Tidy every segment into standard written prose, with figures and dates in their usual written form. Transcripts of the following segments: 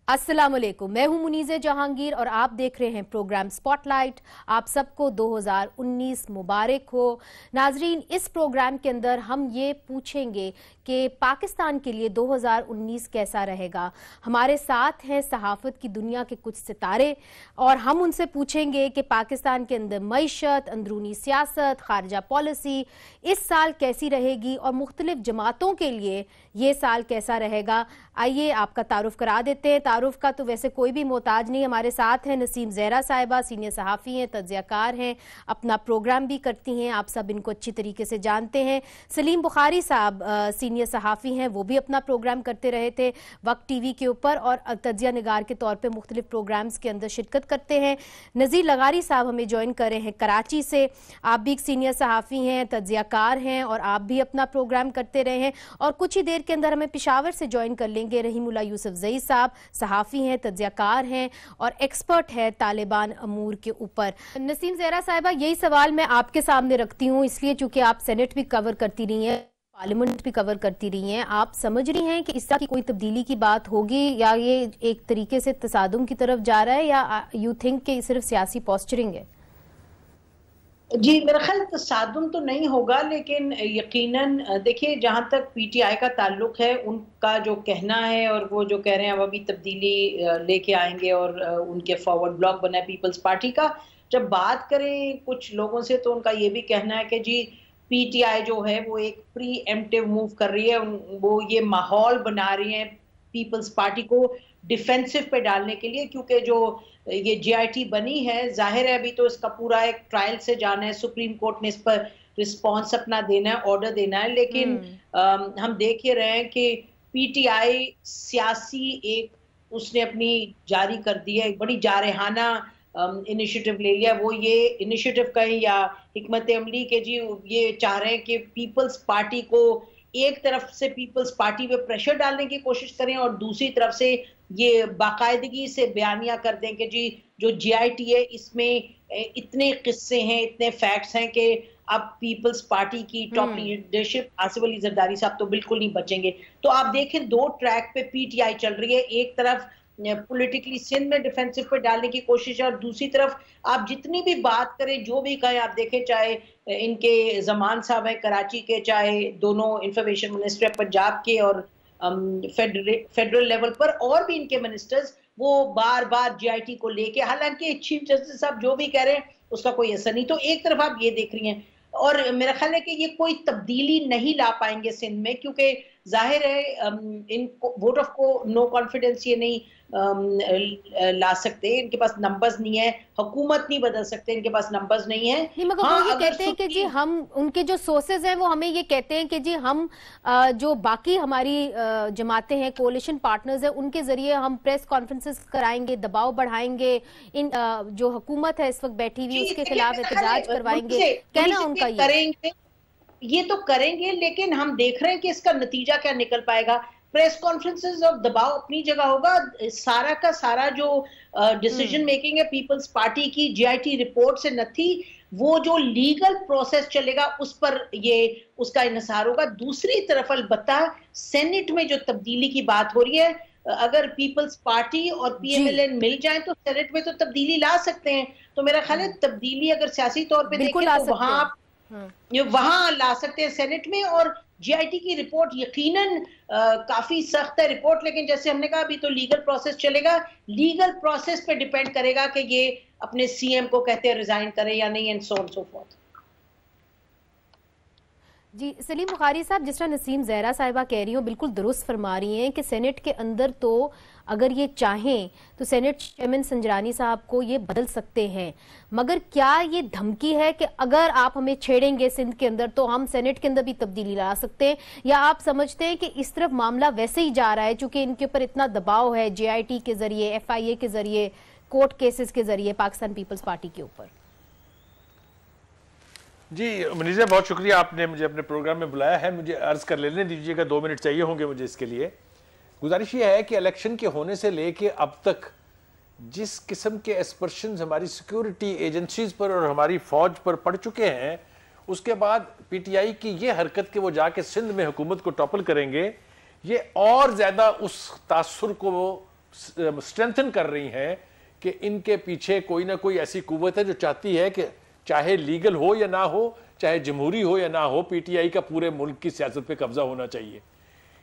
अस्सलामुअलैकुम, मैं हूं मुनीज़े जहांगीर और आप देख रहे हैं प्रोग्राम स्पॉटलाइट। आप सबको 2019 मुबारक हो। नाजरीन, इस प्रोग्राम के अंदर हम ये पूछेंगे कि पाकिस्तान के लिए 2019 कैसा रहेगा। हमारे साथ हैं सहाफत की दुनिया के कुछ सितारे और हम उनसे पूछेंगे कि पाकिस्तान के अंदर मईशत, अंदरूनी सियासत, खारजा पॉलिसी इस साल कैसी रहेगी और मुख्तलिफ जमातों के लिए ये साल कैसा रहेगा। आइए आपका तारुफ करा देते हैं। तारुफ का तो वैसे कोई भी मोहताज नहीं। हमारे साथ हैं नसीम ज़हरा साहिबा, सीनियर सहाफ़ी हैं, तज्ज़ियाकार हैं, अपना प्रोग्राम भी करती हैं, आप सब इनको अच्छी तरीके से जानते हैं। सलीम बुखारी साहब सीनियर सहाफ़ी हैं, वो भी अपना प्रोग्राम करते रहे थे वक्त टीवी के ऊपर और तज्ज़िया निगार के तौर पर मुख्तलिफ प्रोग्राम्स के अंदर शिरकत करते हैं। नज़ीर लगारी साहब हमें ज्वाइन कर रहे हैं कराची से। आप भी एक सीनियर सहाफ़ी हैं, तज्ज़ियाकार हैं और आप भी अपना प्रोग्राम करते रहे हैं। और कुछ ही देर के अंदर हमें पेशावर से ज्वाइन कर लेंगे रहीमुल्लाह यूसुफ ज़ई साहब, सहाफ़ी हैं, तज्ज़ियाकार हैं और एक्सपर्ट है तालिबान अमूर के ऊपर। नसीम ज़हरा साहिबा, यही सवाल मैं आपके सामने रखती हूँ, इसलिए चूंकि आप सेनेट भी कवर करती रही हैं, पार्लियामेंट भी कवर करती रही हैं, आप समझ रही हैं कि इस तरह की कोई तब्दीली की बात होगी या ये एक तरीके से तसादुम की तरफ जा रहा है या यू थिंक कि सिर्फ सियासी पॉस्चरिंग है? जी, मेरा ख्याल तसादुम तो नहीं होगा, लेकिन यकीनन देखिए, जहाँ तक पीटीआई का ताल्लुक है, उनका जो कहना है और वो जो कह रहे हैं अब अभी तब्दीली लेके आएंगे और उनके फॉरवर्ड ब्लॉक बना है पीपल्स पार्टी का। जब बात करें कुछ लोगों से तो उनका ये भी कहना है कि जी पीटीआई जो है वो एक प्री एम्प्टिव मूव कर रही है, वो ये माहौल बना रही है पीपल्स पार्टी को डिफेंसिव पे डालने के लिए, क्योंकि जो ये जीआईटी बनी है, जाहिर है अभी तो इसका पूरा एक ट्रायल से जाना है, सुप्रीम कोर्ट ने इस पर रिस्पॉन्स अपना देना है, ऑर्डर देना है, लेकिन हम देख ही रहे हैं कि पीटीआई सियासी एक उसने अपनी जारी कर दी है, एक बड़ी जारहाना इनिशिएटिव ले लिया। वो ये इनिशिएटिव कहें या हिकमत अमली के जी ये चाह रहे हैं कि पीपल्स पार्टी को एक तरफ से पीपल्स पार्टी पे प्रेशर डालने की कोशिश करें और दूसरी तरफ से ये बाकायदगी से बयानिया कर दें कि जी जो जीआईटी है इसमें इतने किस्से हैं, इतने फैक्ट्स हैं कि अब पीपल्स पार्टी की टॉप लीडरशिप आसिफ अली जरदारी साहब तो बिल्कुल नहीं बचेंगे। तो आप देखें दो ट्रैक पे पीटीआई चल रही है, एक तरफ पॉलिटिकली सिंध में डिफेंसिव पे डालने की कोशिश है और दूसरी तरफ आप जितनी भी बात करें, जो भी कहें, आप देखें चाहे इनके जमान साहब हैं कराची के, चाहे दोनों इंफॉर्मेशन मिनिस्टर पंजाब के और फेडरल लेवल पर और भी इनके मिनिस्टर्स वो बार बार जीआईटी को लेके, हालांकि चीफ जस्टिस साहब जो भी कह रहे हैं उसका कोई असर नहीं। तो एक तरफ आप ये देख रही हैं और मेरा ख्याल है कि ये कोई तब्दीली नहीं ला पाएंगे सिंध में, क्योंकि जाहिर है इन वोट ऑफ को नो कॉन्फिडेंस ये नहीं ला सकते, इनके पास नंबर्स नहीं है, हुकूमत नहीं बदल सकते, इनके पास नंबर्स नहीं है। नहीं, मगर वो ये कहते हैं कि जी हम उनके जो सोर्सेज हैं वो हमें ये कहते हैं कि जी हम जो बाकी हमारी जमातें हैं, कोalition पार्टनर्स हैं, उनके जरिए हम प्रेस कॉन्फ्रेंसेस कराएंगे, दबाव बढ़ाएंगे, इन जो हुकूमत है इस वक्त बैठी हुई उसके खिलाफ एहतजाज करवाएंगे, कहना उनका ये करेंगे, ये तो करेंगे, लेकिन हम देख रहे हैं कि इसका नतीजा क्या निकल पाएगा। प्रेस कॉन्फ्रेंसेस और दबाव अपनी जगह होगा, सारा का सारा जो डिसीजन मेकिंग है पीपल्स पार्टी की जीआईटी रिपोर्ट से न थी, वो जो लीगल प्रोसेस चलेगा उस पर ये उसका इन्हिसार होगा। दूसरी तरफ अलबत्ता सेनेट में जो तब्दीली की बात हो रही है, अगर पीपल्स पार्टी और पीएमएलएन मिल जाए तो सेनेट में तो तब्दीली ला सकते हैं। तो मेरा ख्याल है तब्दीली अगर सियासी तौर पे देखें तो वहां ला सकते हैं सेनेट में। और जीआईटी की रिपोर्ट यकीनन काफी सख्त है रिपोर्ट, लेकिन जैसे हमने कहा अभी तो लीगल प्रोसेस चलेगा, लीगल प्रोसेस पे डिपेंड करेगा कि ये अपने सीएम को कहते हैं रिजाइन करें या नहीं, and so on so forth. जी सलीम बुखारी साहब, जिस तरह नसीम ज़हरा साहिबा कह रही हो बिल्कुल दुरुस्त फरमा रही हैं कि सेनेट के अंदर तो अगर ये चाहें तो सेनेट चेयरमैन संजरानी साहब को ये बदल सकते हैं, मगर क्या ये धमकी है कि अगर आप हमें छेड़ेंगे सिंध के अंदर तो हम सेनेट के अंदर भी तब्दीली ला सकते हैं, या आप समझते हैं कि इस तरफ मामला वैसे ही जा रहा है चूंकि इनके ऊपर इतना दबाव है जीआईटी के जरिए, एफआईए के जरिए, कोर्ट केसेस के जरिए पाकिस्तान पीपल्स पार्टी के ऊपर? जी मुनीज़ा, बहुत शुक्रिया, आपने मुझे अपने प्रोग्राम में बुलाया है। मुझे अर्ज कर लेने दीजिएगा, 2 मिनट चाहिए होंगे मुझे इसके लिए। गुजारिश ये है कि इलेक्शन के होने से लेके अब तक जिस किस्म के एस्पर्शंस हमारी सिक्योरिटी एजेंसीज पर और हमारी फौज पर पड़ चुके हैं, उसके बाद पीटीआई की ये हरकत कि वो जाके सिंध में हुकूमत को टॉपल करेंगे, ये और ज्यादा उस तासुर को वो स्ट्रेंथन कर रही हैं कि इनके पीछे कोई ना कोई ऐसी कुव्वत है जो चाहती है कि चाहे लीगल हो या ना हो, चाहे जमहूरी हो या ना हो, पीटीआई का पूरे मुल्क की सियासत पे कब्जा होना चाहिए।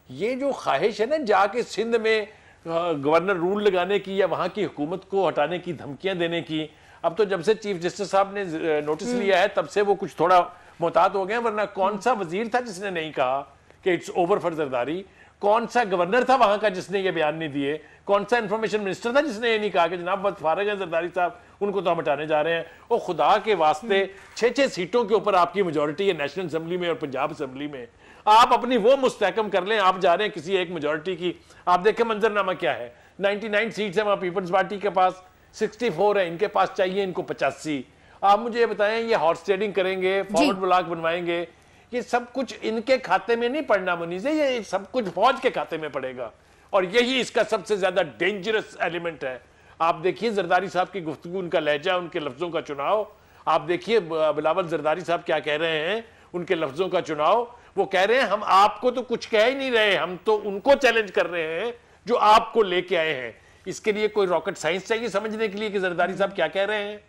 ये जो ख्वाहिश है ना जाके सिंध में गवर्नर रूल लगाने की या वहां की हुकूमत को हटाने की धमकियां देने की, अब तो जब से चीफ जस्टिस साहब ने नोटिस लिया है तब से वो कुछ थोड़ा मोहतात हो गए, वरना कौन सा वजीर था जिसने नहीं कहा कि इट्स ओवर फॉर जरदारी? कौन सा गवर्नर था वहां का जिसने ये बयान नहीं दिए? कौन सा इंफॉर्मेशन मिनिस्टर था जिसने ये नहीं कहा कि जनाब बस फारग है जरदारी साहब, उनको तो हम हटाने जा रहे हैं? और खुदा के वास्ते 6-6 सीटों के ऊपर आपकी मेजोरिटी है नेशनल असेंबली में और पंजाब असेंबली में, आप अपनी वो मुस्तहकम कर लें। आप जा रहे हैं किसी एक मेजोरिटी की, आप देखें मंजरनामा क्या है, 99 सीट्स है वहां पीपल्स पार्टी के पास, 64 है इनके पास, चाहिए इनको 85। आप मुझे ये बताएं, ये हॉर्स ट्रेडिंग करेंगे, फॉरवर्ड ब्लॉक बनवाएंगे, ये सब कुछ इनके खाते में नहीं पड़ना मुनीज़े, ये सब कुछ फौज के खाते में पड़ेगा। और यही इसका सबसे ज्यादा डेंजरस एलिमेंट है। आप देखिए जरदारी साहब की गुफ्तगू, उनका लहजा, उनके लफ्जों का चुनाव, आप देखिए बिलावल जरदारी साहब क्या कह रहे हैं, उनके लफ्जों का चुनाव। वो कह रहे हैं हम आपको तो कुछ कह ही नहीं रहे, हम तो उनको चैलेंज कर रहे हैं जो आपको लेके आए हैं। इसके लिए कोई रॉकेट साइंस चाहिए समझने के लिए कि जरदारी साहब क्या कह रहे हैं?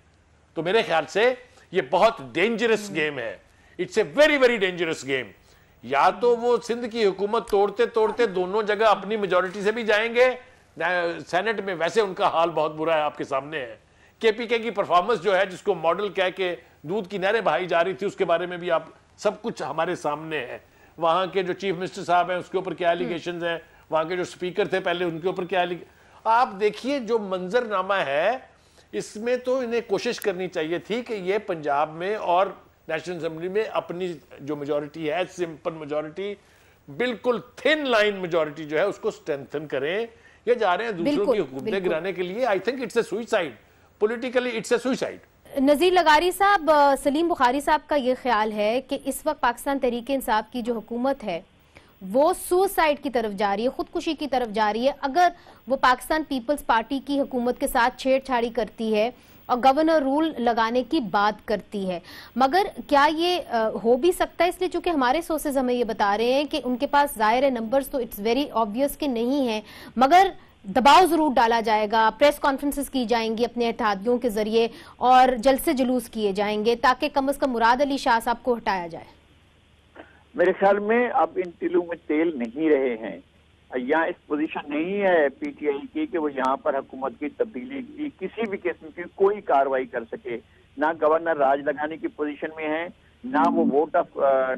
तो मेरे ख्याल से ये बहुत डेंजरस गेम है, it's a very very dangerous game. या तो वो सिंध की हुकूमत तोड़ते तोड़ते दोनों जगह अपनी मेजोरिटी से भी जाएंगे, सेनेट में वैसे उनका हाल बहुत बुरा है, आपके सामने है। केपीके की परफॉर्मेंस जो है, जिसको मॉडल कह के दूध की नहरें बहाई जा रही थी, उसके बारे में भी आप सब कुछ हमारे सामने है। वहां के जो चीफ मिनिस्टर साहब हैं उसके ऊपर क्या एलिगेशन है, वहां के जो स्पीकर थे पहले उनके ऊपर क्या आप देखिए जो मंजरनामा है, इसमें तो इन्हें कोशिश करनी चाहिए थी कि ये पंजाब में और नेशनल असेंबली में अपनी जो मेजॉरिटी है, सिंपल मेजॉरिटी, बिल्कुल थिन लाइन मेजॉरिटी जो है उसको स्ट्रेंथन करें। ये जा रहे हैं दूसरों की हुकूमतें गिराने के लिए। I think it's a suicide, politically it's a suicide. Nazir Lagari साहब, सलीम बुखारी साहब का ये ख्याल है कि इस वक्त पाकिस्तान तहरीक इंसाफ की जो हुकूमत है वो सुसाइड की तरफ जा रही है, खुदकुशी की तरफ जा रही है, अगर वो पाकिस्तान पीपल्स पार्टी की हुकूमत के साथ छेड़छाड़ी करती है और गवर्नर रूल लगाने की बात करती है। मगर क्या ये हो भी सकता है? इसलिए चूंकि हमारे सोर्सेज हमें ये बता रहे हैं कि उनके पास जाहिर है नंबर्स तो इट्स वेरी ऑब्वियस कि नहीं है, मगर दबाव जरूर डाला जाएगा, प्रेस कॉन्फ्रेंसेस की जाएंगी अपने इत्तेहादियों के जरिए और जलसे जुलूस किए जाएंगे ताकि कम अज कम मुराद अली शाह साहब को हटाया जाए। मेरे ख्याल में अब इन तिलों में तेल नहीं रहे हैं। यहाँ इस पोजीशन नहीं है पीटीआई की कि वो यहाँ पर हुकूमत की तब्दीली की किसी भी किस्म की कोई कार्रवाई कर सके। ना गवर्नर राज लगाने की पोजीशन में है, ना वो वोट ऑफ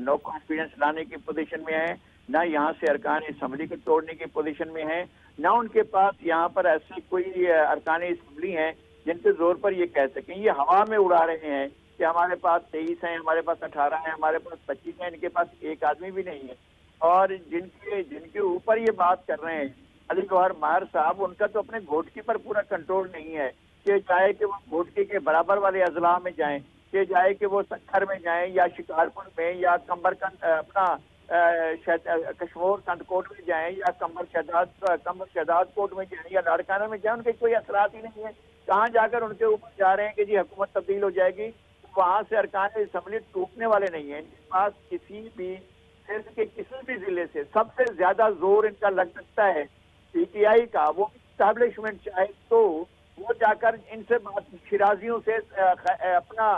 नो कॉन्फिडेंस लाने की पोजीशन में है, ना यहाँ से अरकान असम्बली को तोड़ने की पोजीशन में है, ना उनके पास यहाँ पर ऐसे कोई अरकान असम्बली हैं जिनके जोर पर ये कह सकें। ये हवा में उड़ा रहे हैं कि हमारे पास 23 हैं, हमारे पास 18 हैं, हमारे पास 25 हैं, इनके पास एक आदमी भी नहीं है। और जिनके ऊपर ये बात कर रहे हैं अली गौहर मार साहब, उनका तो अपने घोटकी पर पूरा कंट्रोल नहीं है कि चाहे कि वो घोटकी के बराबर वाले अजला में जाएं, कि चाहे कि वो सखर में जाएं या शिकारपुर में या कंबरकंद अपना कश्मीर कंदकोट में जाएं या कंबर शहदाद कोट में जाएं या लाड़काना में जाएं, उनके कोई असरात ही नहीं है। कहाँ जाकर उनके ऊपर जा रहे हैं कि जी हुकूमत तब्दील हो जाएगी, वहां से अरकान असम्बली टूटने वाले नहीं है। इनके पास किसी भी सिर्फ के किसी भी जिले से सबसे ज्यादा जोर इनका लग सकता है पीटीआई का, वो एस्टैब्लिशमेंट चाहे तो वो जाकर इनसे बात, शिराजियों से अपना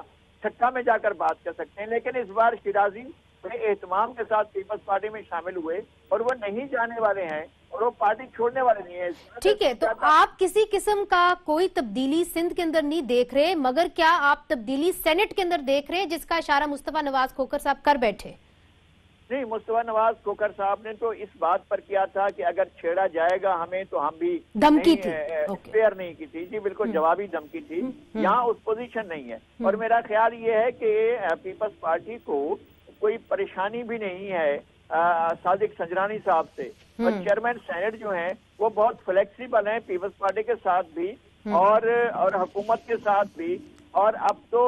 छक्का में जाकर बात कर सकते हैं। लेकिन इस बार शिराजी बड़े एहतमाम के साथ पीपल्स पार्टी में शामिल हुए और वो नहीं जाने वाले हैं और वो पार्टी छोड़ने वाले नहीं है। ठीक है, तो आप किसी किस्म का कोई तब्दीली सिंध के अंदर नहीं देख रहे, मगर क्या आप तब्दीली सेनेट के अंदर देख रहे हैं जिसका इशारा मुस्तफा नवाज खोखर साहब कर बैठे? नहीं, मुस्तफा नवाज खोखर साहब ने तो इस बात पर किया था कि अगर छेड़ा जाएगा हमें तो हम भी धमकी थी, स्पेयर नहीं की थी जी, बिल्कुल जवाबी धमकी थी। यहाँ उस पोजीशन नहीं है। और मेरा ख्याल ये है कि पीपल्स पार्टी को कोई परेशानी भी नहीं है सादिक संजरानी साहब से। और चेयरमैन सेनेट जो हैं वो बहुत फ्लेक्सिबल हैं पीपल्स पार्टी के साथ भी और हुकूमत के साथ भी। और अब तो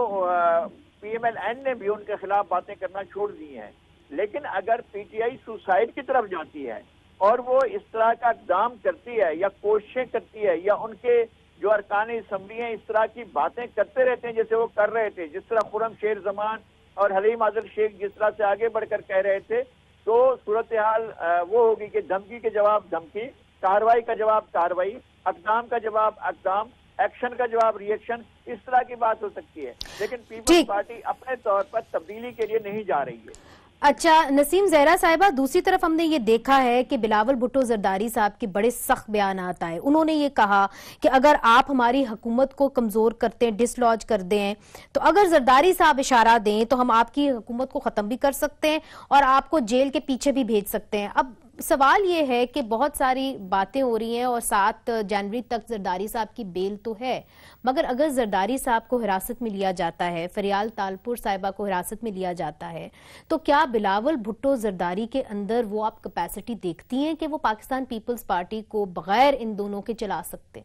पीएमएल-एन ने भी उनके खिलाफ बातें करना छोड़ दी हैं। लेकिन अगर पीटीआई सुसाइड की तरफ जाती है और वो इस तरह का इक़दाम करती है या कोशिशें करती है या उनके जो अरकान असम्बली हैं इस तरह की बातें करते रहते हैं जैसे वो कर रहे थे, जिस तरह खुर्रम शेर जमान और हलीम आदिल शेख जिस तरह से आगे बढ़कर कह रहे थे, तो सूरत हाल वो होगी कि धमकी के जवाब धमकी, कार्रवाई का जवाब कार्रवाई। अक़दाम का जवाब अक़दाम, एक्शन का जवाब रिएक्शन, इस तरह की बात हो सकती है। लेकिन पीपल्स पार्टी अपने तौर पर तब्दीली के लिए नहीं जा रही है। अच्छा नसीम ज़हरा साहिबा, दूसरी तरफ हमने ये देखा है कि बिलावल भुट्टो जरदारी साहब के बड़े सख्त बयान आता है। उन्होंने ये कहा कि अगर आप हमारी हुकूमत को कमजोर करते हैं, डिसलॉज कर दें, तो अगर जरदारी साहब इशारा दें तो हम आपकी हुकूमत को खत्म भी कर सकते हैं और आपको जेल के पीछे भी भेज सकते हैं। अब सवाल ये है कि बहुत सारी बातें हो रही हैं और 7 जनवरी तक जरदारी साहब की बेल तो है, मगर अगर जरदारी साहब को हिरासत में लिया जाता है, फरियाल तालपुर साहिबा को हिरासत में लिया जाता है, तो क्या बिलावल भुट्टो जरदारी के अंदर वो आप कैपेसिटी देखती हैं कि वो पाकिस्तान पीपल्स पार्टी को बगैर इन दोनों के चला सकते?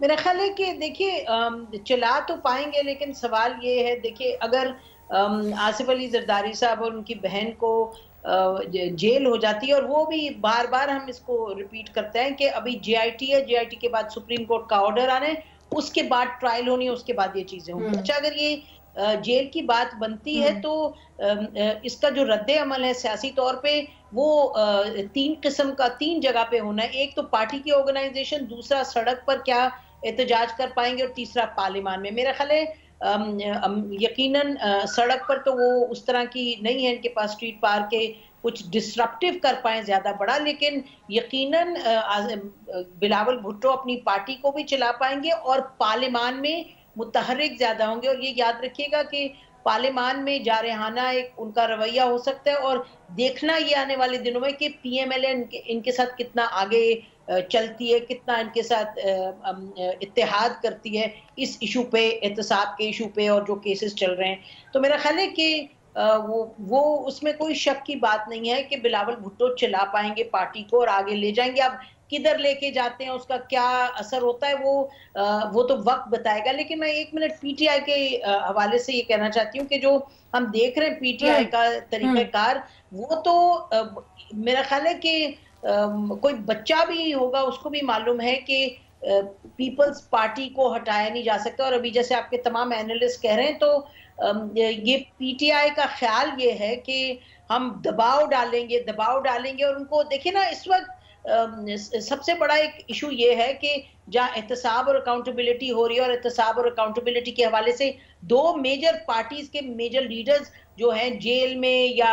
मेरा ख्याल है कि देखिए चला तो पाएंगे, लेकिन सवाल ये है, देखिए अगर आसिफ अली जरदारी साहब और उनकी बहन को जेल हो जाती है, और वो भी बार बार हम इसको रिपीट करते हैं कि अभी JIT है, JIT के बाद सुप्रीम कोर्ट का ऑर्डर आने, उसके बाद ट्रायल होनी है, उसके बाद ये चीजें होंगी। अच्छा अगर ये जेल की बात बनती है तो इसका जो रद्द अमल है सियासी तौर पे वो 3 जगह पे होना है। एक तो पार्टी की ऑर्गेनाइजेशन, दूसरा सड़क पर क्या एहतजाज कर पाएंगे, और तीसरा पार्लियामान में। मेरा ख्याल है यकीनन सड़क पर तो वो उस तरह की नहीं है, इनके पास स्ट्रीट पार के कुछ डिस्ट्रप्टिव कर पाए ज्यादा बड़ा, लेकिन यकीनन बिलावल भुट्टो अपनी पार्टी को भी चला पाएंगे और पार्लियामान में मुतहर्रिक ज्यादा होंगे। और ये याद रखिएगा कि पार्लियामान में जारहाना एक उनका रवैया हो सकता है, और देखना ये आने वाले दिनों में कि PMLA इनके साथ कितना आगे चलती है, कितना इनके साथ इत्तेहाद करती है इस इशू पे, एहतसाब के इशू पे, और जो केसेस चल रहे हैं। तो मेरा ख्याल है कि वो उसमें कोई शक की बात नहीं है कि बिलावल भुट्टो चला पाएंगे पार्टी को और आगे ले जाएंगे। अब किधर लेके जाते हैं, उसका क्या असर होता है, वो तो वक्त बताएगा। लेकिन मैं 1 मिनट PTI के हवाले से ये कहना चाहती हूँ कि जो हम देख रहे हैं PTI का तरीक़ाकार, वो तो मेरा ख्याल है कि कोई बच्चा भी होगा उसको भी मालूम है कि पीपल्स पार्टी को हटाया नहीं जा सकता। और अभी जैसे आपके तमाम एनालिस्ट कह रहे हैं, तो ये PTI का ख्याल ये है कि हम दबाव डालेंगे और उनको देखिए ना, इस वक्त सबसे बड़ा एक इशू ये है कि जहाँ एहतसाब और अकाउंटेबिलिटी हो रही है, और एहतसाब और अकाउंटेबिलिटी के हवाले से 2 मेजर पार्टीज के मेजर लीडर्स जो हैं जेल में या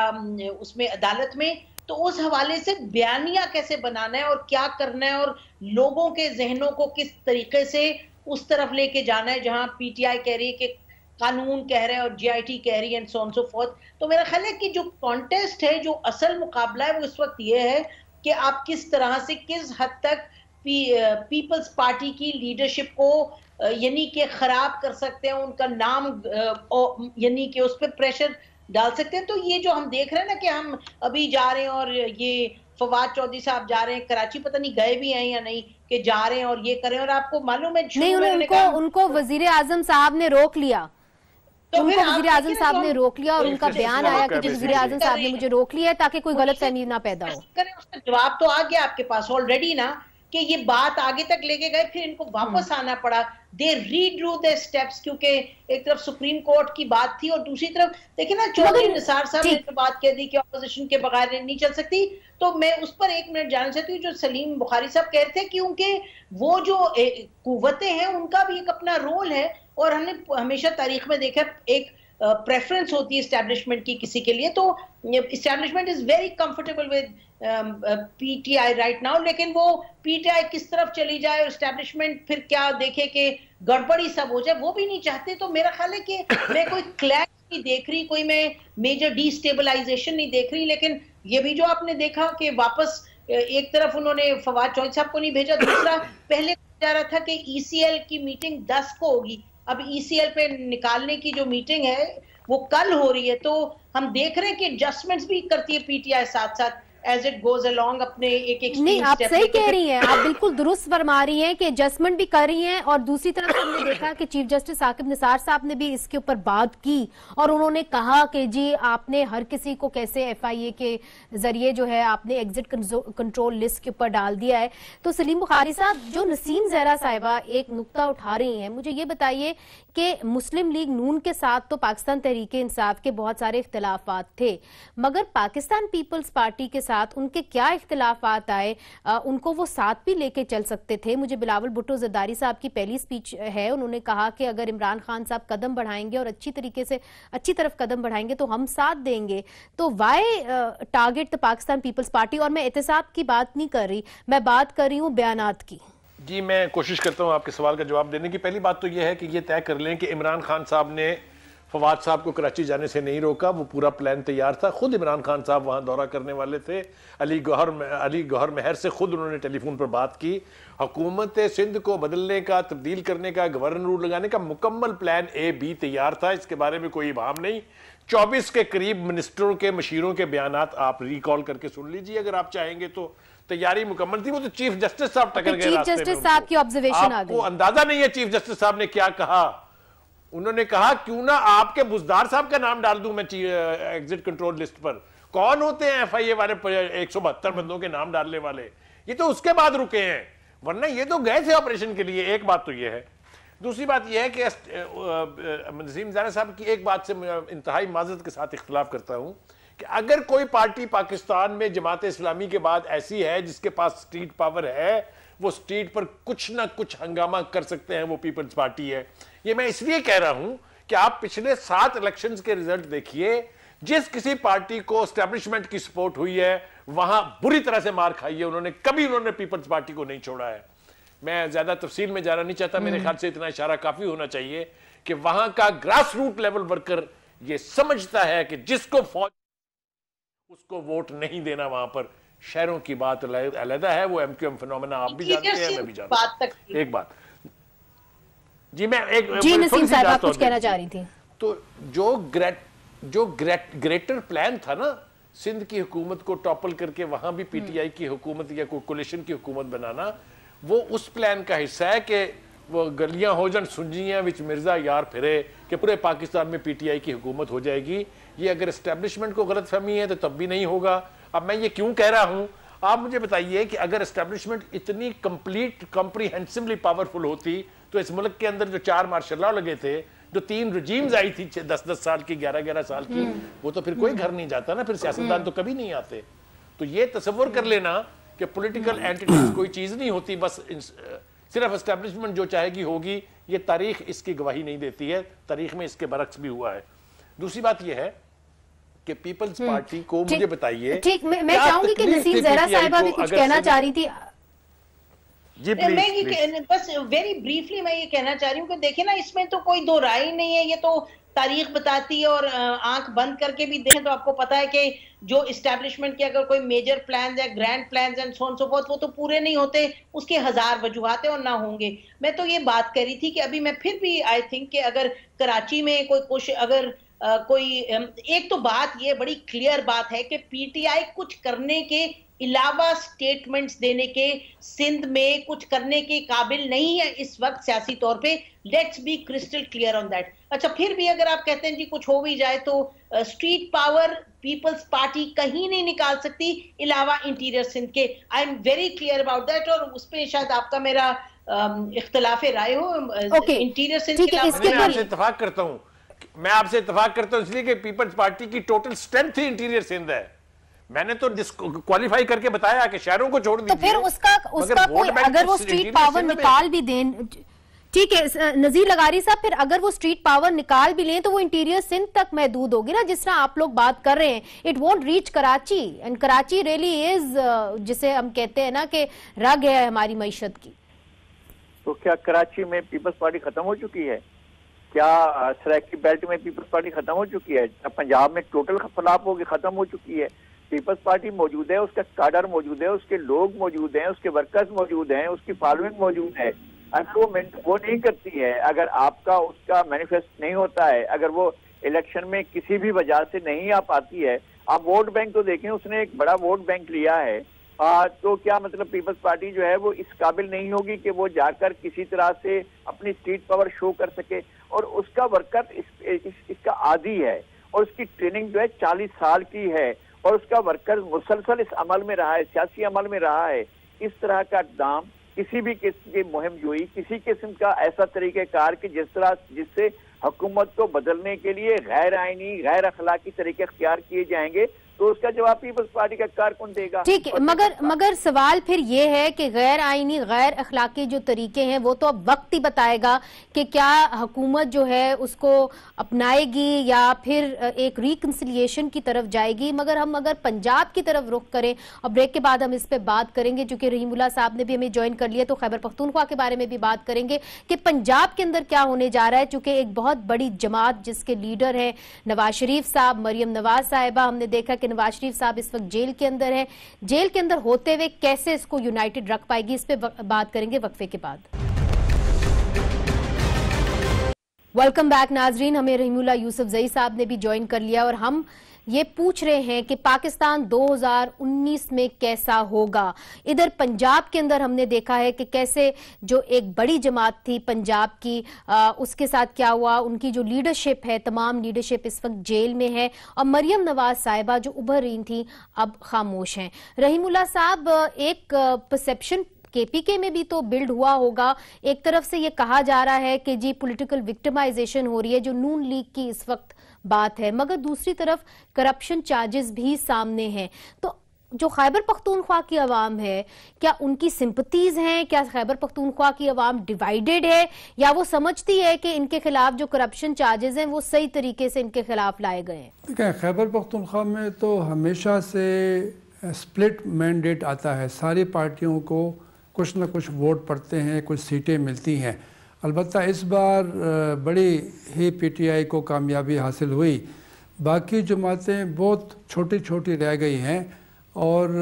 उसमें अदालत में, तो उस हवाले से बयानिया कैसे बनाना है और क्या करना है, और लोगों के जहनों को किस तरीके से उस तरफ लेके जाना है जहां PTI कह रही है कि कानून कह रहे हैं और JIT कह रही है, and so on so fourth. तो मेरा ख्याल है कि जो कॉन्टेस्ट है, जो असल मुकाबला है, वो इस वक्त ये है कि आप किस तरह से, किस हद तक पीपल्स पार्टी की लीडरशिप को यानी कि खराब कर सकते हैं, उनका नाम यानी कि उस पर प्रेशर डाल सकते हैं। तो ये जो हम देख रहे हैं ना कि हम अभी जा रहे हैं और ये फवाद चौधरी साहब जा रहे हैं कराची, पता नहीं गए भी हैं या नहीं, कि जा रहे हैं और ये करें, और आपको मालूम है नहीं, उनको वजीर आजम साहब ने रोक लिया, तो उनको वजीर आजम साहब ने रोक लिया, और उनका बयान आया कि वजीर आजम साहब ने मुझे रोक लिया है ताकि कोई गलतफहमी ना पैदा हो। उसका जवाब तो आ गया आपके पास ऑलरेडी ना, कि ये बात आगे तक लेके गए, फिर इनको वापस आना पड़ा। दे रीड्रू द स्टेप्स, क्योंकि एक तरफ सुप्रीम कोर्ट की बात थी और दूसरी तरफ देखिए ना चौधरी निसार साहब ने तो बात कह दी कि ऑपोजिशन के बगैर नहीं चल सकती। तो मैं उस पर 1 मिनट जानना चाहती हूँ, जो सलीम बुखारी साहब कहते हैं कि उनके वो जो कुव्वतें हैं उनका भी एक अपना रोल है, और हमने हमेशा तारीख में देखा एक प्रेफरेंस होती है एस्टैब्लिशमेंट की किसी के लिए, तो establishment is very comfortable with PTI right now, लेकिन वो PTI किस तरफ चली जाए और एस्टैब्लिशमेंट फिर क्या देखे कि गड़बड़ी सब हो जाए, वो भी नहीं चाहते। तो मेरा ख्याल है कि मैं कोई क्लैश नहीं देख रही, कोई मैं मेजर डिस्टेबलाइजेशन नहीं देख रही, लेकिन ये भी जो आपने देखा कि वापस एक तरफ उन्होंने फवाद चौधरी साहब को नहीं भेजा, दूसरा पहले जा रहा था कि ECL की मीटिंग 10 को होगी, अब ECL पे निकालने की जो मीटिंग है वो कल हो रही है। तो हम देख रहे हैं कि एडजस्टमेंट्स भी करती है PTI साथ साथ एज इट गोज अलोंग अपने एक नहीं, आप सही कह रही हैं, आप बिल्कुल दुरुस्त फरमा रही हैं कि एडजस्टमेंट भी कर रही हैं। और दूसरी तरफ हमने देखा कि चीफ जस्टिस साकिब निसार साहब ने भी इसके ऊपर बात की और उन्होंने कहा कि जी आपने हर किसी को कैसे FIA के जरिए जो है आपने एग्जिट कंट्रोल लिस्ट के ऊपर डाल दिया है। तो सलीम बुखारी साहब, जो नसीम ज़हरा साहिबा एक नुक्ता उठा रही हैं, मुझे ये बताइए कि मुस्लिम लीग नून के साथ तो पाकिस्तान तहरीक इंसाफ के बहुत सारे इख्तिलाफात थे, मगर पाकिस्तान पीपल्स पार्टी के साथ साथ उनके क्या इख्तिलाफात आए, उनको वो साथ भी लेके चल सकते थे। मुझे बिलावल भुट्टो जरदारी साहब की पहली स्पीच है, उन्होंने कहा कि अगर इमरान खान साहब कदम बढ़ाएंगे और अच्छी तरीके से अच्छी तरफ कदम बढ़ाएंगे तो हम साथ देंगे। तो why target the Pakistan Peoples Party? और मैं एहतसाब की बात नहीं कर रही, मैं बात कर रही हूँ बयानात की। जी, मैं कोशिश करता हूँ आपके सवाल का जवाब देने की। पहली बात तो यह है कि ये तय कर लें कि इमरान खान साहब ने फवाद साहब को कराची जाने से नहीं रोका, वो पूरा प्लान तैयार था। खुद इमरान खान साहब वहाँ दौरा करने वाले थे, अली गौहर महर से खुद उन्होंने टेलीफोन पर बात की। हुकूमत सिंध को बदलने का, तब्दील करने का, गवर्नर रूल लगाने का मुकम्मल प्लान ए बी तैयार था, इसके बारे में कोई इबाम नहीं। 24 के करीब मिनिस्टरों के, मशीरों के बयानात आप रिकॉल करके सुन लीजिए अगर आप चाहेंगे तो। तैयारी मुकम्मल थी। वो तो चीफ जस्टिस साहब टकर गए, चीफ जस्टिस साहब की ऑब्जर्वेशन आ गई। आपको अंदाजा नहीं है चीफ जस्टिस साहब ने क्या कहा। उन्होंने कहा क्यों ना आपके बुजदार साहब का नाम डाल दूं मैं एग्जिट कंट्रोल लिस्ट पर। कौन होते हैं एफआईए वाले 172 बंदों के नाम डालने वाले? ये तो उसके बाद रुके हैं, वरना ये तो गए थे ऑपरेशन के लिए। एक बात तो ये है। दूसरी बात यह है कि नसीम ज़ारा साहब की एक बात से मैं इंतहाई माजरत के साथ इख्तिलाफ करता हूं कि अगर कोई पार्टी पाकिस्तान में जमात इस्लामी के बाद ऐसी है जिसके पास स्ट्रीट पावर है, वो स्ट्रीट पर कुछ ना कुछ हंगामा कर सकते हैं, वो पीपल्स पार्टी है। ये मैं इसलिए कह रहा हूं कि आप पिछले 7 इलेक्शंस के रिजल्ट देखिए। जिस किसी पार्टी को एस्टेब्लिशमेंट की सपोर्ट हुई है वहां बुरी तरह से मार खाई है उन्होंने, कभी उन्होंने पीपल्स पार्टी को नहीं छोड़ा है। मैं ज्यादा तफसील में जाना नहीं चाहता, मेरे ख्याल से इतना इशारा काफी होना चाहिए कि वहां का ग्रास रूट लेवल वर्कर ये समझता है कि जिसको फौज उसको वोट नहीं देना। वहां पर शहरों की बात अलग है, वो एमक्यूएम फिनोमेना आप भी जानते हैं, मैं भी जानता हूं। एक बात जी, मैं एक नसीम साहब आप कुछ कहना चाह रही थी। तो जो ग्रेटर प्लान था ना, सिंध की हुकूमत को टॉपल करके वहां भी पीटीआई की हुकूमत या कोलिशन की हुकूमत बनाना, वो उस प्लान का हिस्सा है कि वो गलियां हो जान सुंजियां विच मिर्जा यार फिरे कि पूरे पाकिस्तान में पीटीआई की हुकूमत हो जाएगी। ये अगर एस्टेब्लिशमेंट को गलत फहमी है तो तब भी नहीं होगा। अब मैं ये क्यों कह रहा हूं, आप मुझे बताइए कि अगर एस्टेब्लिशमेंट इतनी कंप्लीट कॉम्प्रिहेंसिवली पावरफुल होती तो इस मुल्क के अंदर जो 4 मार्शल लॉ लगे थे, जो 3 रजीम्स आई थी 10-10 साल की, 11-11 साल की, वो तो फिर कोई घर नहीं जाता ना, फिर सियासतदान तो कभी नहीं आते। तो ये तसव्वुर कर लेना कि पॉलिटिकल एंटिटीज कोई चीज नहीं होती, बस सिर्फ एस्टेब्लिशमेंट जो चाहेगी होगी, ये तारीख इसकी गवाही नहीं देती है। तारीख में इसके बरक्स भी हुआ है। दूसरी बात यह है कि पीपल्स पार्टी को मुझे बताइए। ठीक, मैं चाहूंगी कि नसीम ज़हरा साहिबा भी कुछ कहना चाह रही थी। जी प्लीज। मैं बस वेरी ब्रीफली मैं ये कहना चाह रही हूँ कि देखिए ना, इसमें तो कोई दो राय नहीं है। ये तो तारीख बताती है और आंख बंद करके भी देखें तो आपको पता है कि जो इस्टेब्लिशमेंट के अगर कोई मेजर प्लान या grand plan and so on so fourth, वो तो पूरे नहीं होते, उसके 1000 वजूहात है और ना होंगे। मैं तो ये बात कह रही थी कि अभी मैं फिर भी आई थिंक कि अगर कराची में कोई अगर कोई एक तो बात ये बड़ी क्लियर बात है कि पीटीआई कुछ करने के इलावा स्टेटमेंट्स देने के सिंध में कुछ करने के काबिल नहीं है इस वक्त सियासी तौर पे। Let's be crystal clear on that. अच्छा, फिर भी अगर आप कहते हैं जी कुछ हो भी जाए तो स्ट्रीट पावर पीपल्स पार्टी कहीं नहीं निकाल सकती इलावा इंटीरियर सिंध के। I am very clear about that और उस पर शायद आपका मेरा इख्तिलाफ राय हो। इंटीरियर सिंध के अलावा मैं आपसे इत्तेफाक करता हूं, मैं आपसे इत्तेफाक करता हूं इसलिए कि पीपल्स पार्टी की टोटल स्ट्रेंथ ही इंटीरियर सिंध है। मैंने तो क्वालिफाई करके बताया कि शहरों को छोड़ दीजिए। तो फिर उसका कोई अगर वो स्ट्रीट पावर निकाल भी दें, ठीक है नजीर लगारी साहब, फिर अगर वो स्ट्रीट पावर निकाल भी लें तो वो इंटीरियर सिंध तक महदूद होगी ना, जिस तरह आप लोग बात कर रहे हैं। It won't reach Karachi, and Karachi really is जिसे हम कहते हैं ना कि रग है हमारी मईशत की। तो क्या कराची में पीपल्स पार्टी खत्म हो चुकी है? क्या सराकी बेल्ट में पीपल्स पार्टी खत्म हो चुकी है? पंजाब में टोटल फलाप होगी, खत्म हो चुकी है? पीपल्स पार्टी मौजूद है, उसका काडर मौजूद है, उसके लोग मौजूद हैं, उसके वर्कर्स मौजूद हैं, उसकी फॉलोइंग मौजूद है। अगर वो नहीं करती है, अगर आपका उसका मैनिफेस्ट नहीं होता है, अगर वो इलेक्शन में किसी भी वजह से नहीं आ पाती है, आप वोट बैंक तो देखें, उसने एक बड़ा वोट बैंक लिया है, तो क्या मतलब पीपल्स पार्टी जो है वो इस काबिल नहीं होगी कि वो जाकर किसी तरह से अपनी स्ट्रीट पावर शो कर सके? और उसका वर्कर इसका आदी है और उसकी ट्रेनिंग जो है 40 साल की है और उसका वर्कर मुसलसल इस अमल में रहा है, सियासी अमल में रहा है। इस तरह का इक़दाम, किसी भी किस्म की मुहिम जोई, किसी किस्म का ऐसा तरीक़ेकार कि जिससे हुकूमत को बदलने के लिए गैर आइनी, गैर अखलाकी तरीके अख्तियार किए जाएंगे, तो उसका जवाब पीपल्स पार्टी का कारकुन देगा। ठीक है, मगर सवाल फिर ये है कि गैर आईनी गैर अखलाकी जो तरीके हैं वो तो अब वक्त ही बताएगा कि क्या हुकूमत जो है उसको अपनाएगी या फिर एक रिकंसिलिएशन की तरफ जाएगी। मगर हम अगर पंजाब की तरफ रुख करें, और ब्रेक के बाद हम इस पे बात करेंगे, चूंकि रहीमुल्लाह साहब ने भी हमें ज्वाइन कर लिया तो खैबर पख्तूनख्वा के बारे में भी बात करेंगे कि पंजाब के अंदर क्या होने जा रहा है। चूंकि एक बहुत बड़ी जमात जिसके लीडर है नवाज शरीफ साहब, मरियम नवाज साहिबा, हमने देखा कि नवाज शरीफ साहब इस वक्त जेल के अंदर है, जेल के अंदर होते हुए कैसे इसको यूनाइटेड रख पाएगी, इस पे बात करेंगे वक्फे के बाद। वेलकम बैक नाजरीन, हमें रहीमुल्लाह यूसुफजई साहब ने भी ज्वाइन कर लिया और हम ये पूछ रहे हैं कि पाकिस्तान 2019 में कैसा होगा। इधर पंजाब के अंदर हमने देखा है कि कैसे जो एक बड़ी जमात थी पंजाब की, उसके साथ क्या हुआ, उनकी जो लीडरशिप है, तमाम लीडरशिप इस वक्त जेल में है और मरियम नवाज साहिबा जो उभर रही थी अब खामोश हैं। रहीमुल्लाह साहब, एक परसेप्शन केपीके में भी तो बिल्ड हुआ होगा। एक तरफ से ये कहा जा रहा है कि जी पॉलिटिकल विक्टिमाइजेशन हो रही है, जो नून लीग की इस वक्त बात है, मगर दूसरी तरफ करप्शन चार्जेस भी सामने हैं। तो जो खैबर पख्तूनख्वा की आवाम है, क्या उनकी सिंपथीज हैं? क्या खैबर पख्तूनख्वा की आवाम डिवाइडेड है या वो समझती है कि इनके खिलाफ जो करप्शन चार्जेस हैं वो सही तरीके से इनके खिलाफ लाए गए हैं? देखिए, खैबर पख्तूनख्वा में तो हमेशा से स्प्लिट मैंडेट आता है, सारी पार्टियों को कुछ ना कुछ वोट पड़ते हैं, कुछ सीटें मिलती हैं। अलबत्ता इस बार बड़ी ही पीटीआई को कामयाबी हासिल हुई, बाकी जमातें बहुत छोटी छोटी रह गई हैं और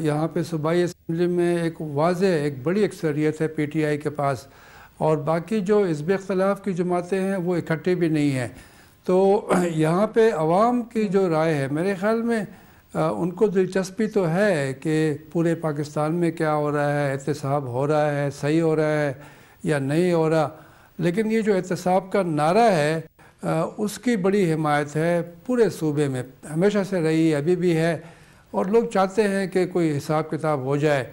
यहाँ पे सूबाई असम्बली में एक वाज़ेह एक बड़ी अक्सरियत है पीटीआई के पास, और बाकी जो हिज़्ब इख्तिलाफ़ की जमातें हैं वो इकट्ठी भी नहीं हैं। तो यहाँ पे अवाम की जो राय है, मेरे ख़्याल में उनको दिलचस्पी तो है कि पूरे पाकिस्तान में क्या हो रहा है, एहतसाब हो रहा है, सही हो रहा है या नहीं हो रहा, लेकिन ये जो एहतसाब का नारा है उसकी बड़ी हिमायत है पूरे सूबे में, हमेशा से रही, अभी भी है, और लोग चाहते हैं कि कोई हिसाब किताब हो जाए।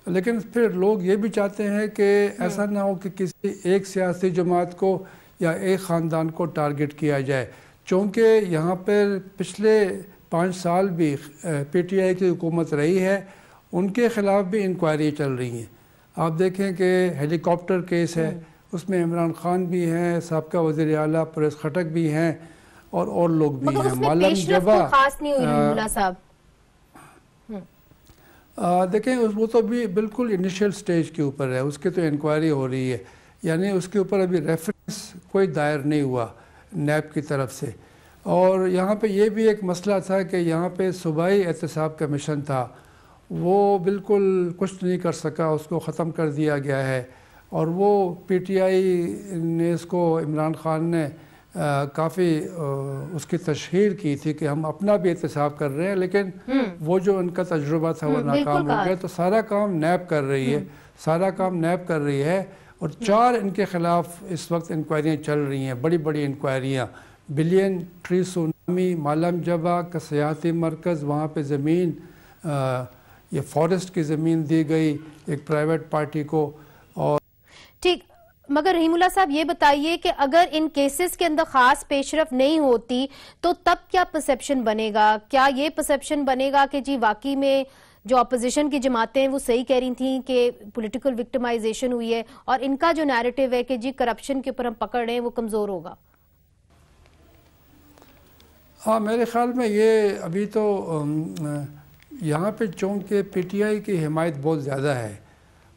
लेकिन फिर लोग ये भी चाहते हैं कि ऐसा ना हो कि किसी एक सियासी जमात को या एक ख़ानदान को टारगेट किया जाए, चूँकि यहाँ पर पिछले 5 साल भी पीटीआई की हुकूमत रही है, उनके ख़िलाफ़ भी इंक्वायरी चल रही हैं। आप देखें कि हेलीकॉप्टर केस है, उसमें इमरान खान भी हैं, साबका वज़ीर आला परेश खटक भी हैं और लोग भी हैं। मालम जबा देखें वो तो अभी बिल्कुल इनिशियल स्टेज के ऊपर है, उसकी तो इंक्वायरी हो रही है, यानी उसके ऊपर अभी रेफरेंस कोई दायर नहीं हुआ नैब की तरफ से। और यहाँ पे ये भी एक मसला था कि यहाँ पे सूबाई एहतसाब कमीशन था, वो बिल्कुल कुछ नहीं कर सका, उसको ख़त्म कर दिया गया है। और वो पीटीआई ने इसको, इमरान खान ने काफ़ी उसकी तशहीर की थी कि हम अपना भी एहतसाब कर रहे हैं, लेकिन वो जो उनका तजुर्बा था वो नाकाम हो गया। तो सारा काम नैब कर रही है, सारा काम नैब कर रही है, और 4 इनके ख़िलाफ़ इस वक्त इंक्वायरियाँ चल रही हैं, बड़ी बड़ी इंक्वायरियाँ। बिलियन ट्री सुनामी, मालम जबा का सियाहती मरकज़, वहाँ पे ज़मीन, ये फॉरेस्ट की ज़मीन दी गई एक प्राइवेट पार्टी को। और ठीक, मगर रहीमुल्लाह साहब ये बताइए कि अगर इन केसेस के अंदर खास पेशरफ नहीं होती तो तब क्या परसेप्शन बनेगा? क्या ये परसेप्शन बनेगा कि जी वाकई में जो अपोजिशन की जमातें हैं वो सही कह रही थी कि पॉलिटिकल विक्टिमाइजेशन हुई है, और इनका जो नैरेटिव है कि जी करप्शन के ऊपर हम पकड़ रहे हैं वो कमज़ोर होगा? हाँ, मेरे ख्याल में ये अभी तो यहाँ पे चूँकि पीटीआई की हिमायत बहुत ज़्यादा है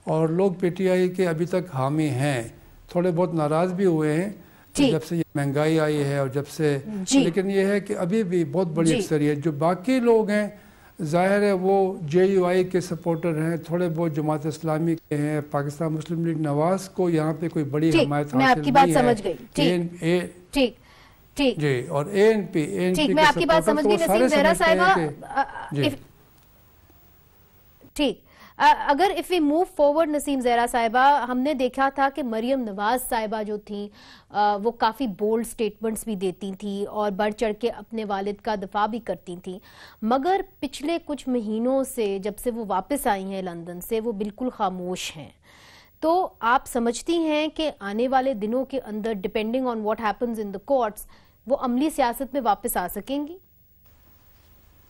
और लोग पीटीआई के अभी तक हामी हैं, थोड़े बहुत नाराज़ भी हुए हैं जब से ये महंगाई आई है और जब से, लेकिन ये है कि अभी भी बहुत बड़ी अक्सरियत जो बाकी लोग हैं, ज़ाहिर है वो JUI के सपोर्टर हैं, थोड़े बहुत जमात इस्लामी के हैं, पाकिस्तान मुस्लिम लीग नवाज को यहाँ पे कोई बड़ी हिमायत हासिल नहीं है। ठीक जी, और ANP मैं आपकी बात समझ गई नसीम ज़हरा साहिबा। ठीक, अगर if we move forward Naseem Zahra Sahiba, हमने देखा था कि मरियम नवाज साहिबा जो थी वो काफ़ी बोल्ड स्टेटमेंट्स भी देती थी और बढ़ चढ़ के अपने वालिद का दफा भी करती थी, मगर पिछले कुछ महीनों से जब से वो वापस आई हैं लंदन से, वो बिल्कुल खामोश हैं। तो आप समझती हैं कि आने वाले दिनों के अंदर depending on what happens in the courts वो अमली सियासत में वापस आ सकेंगी?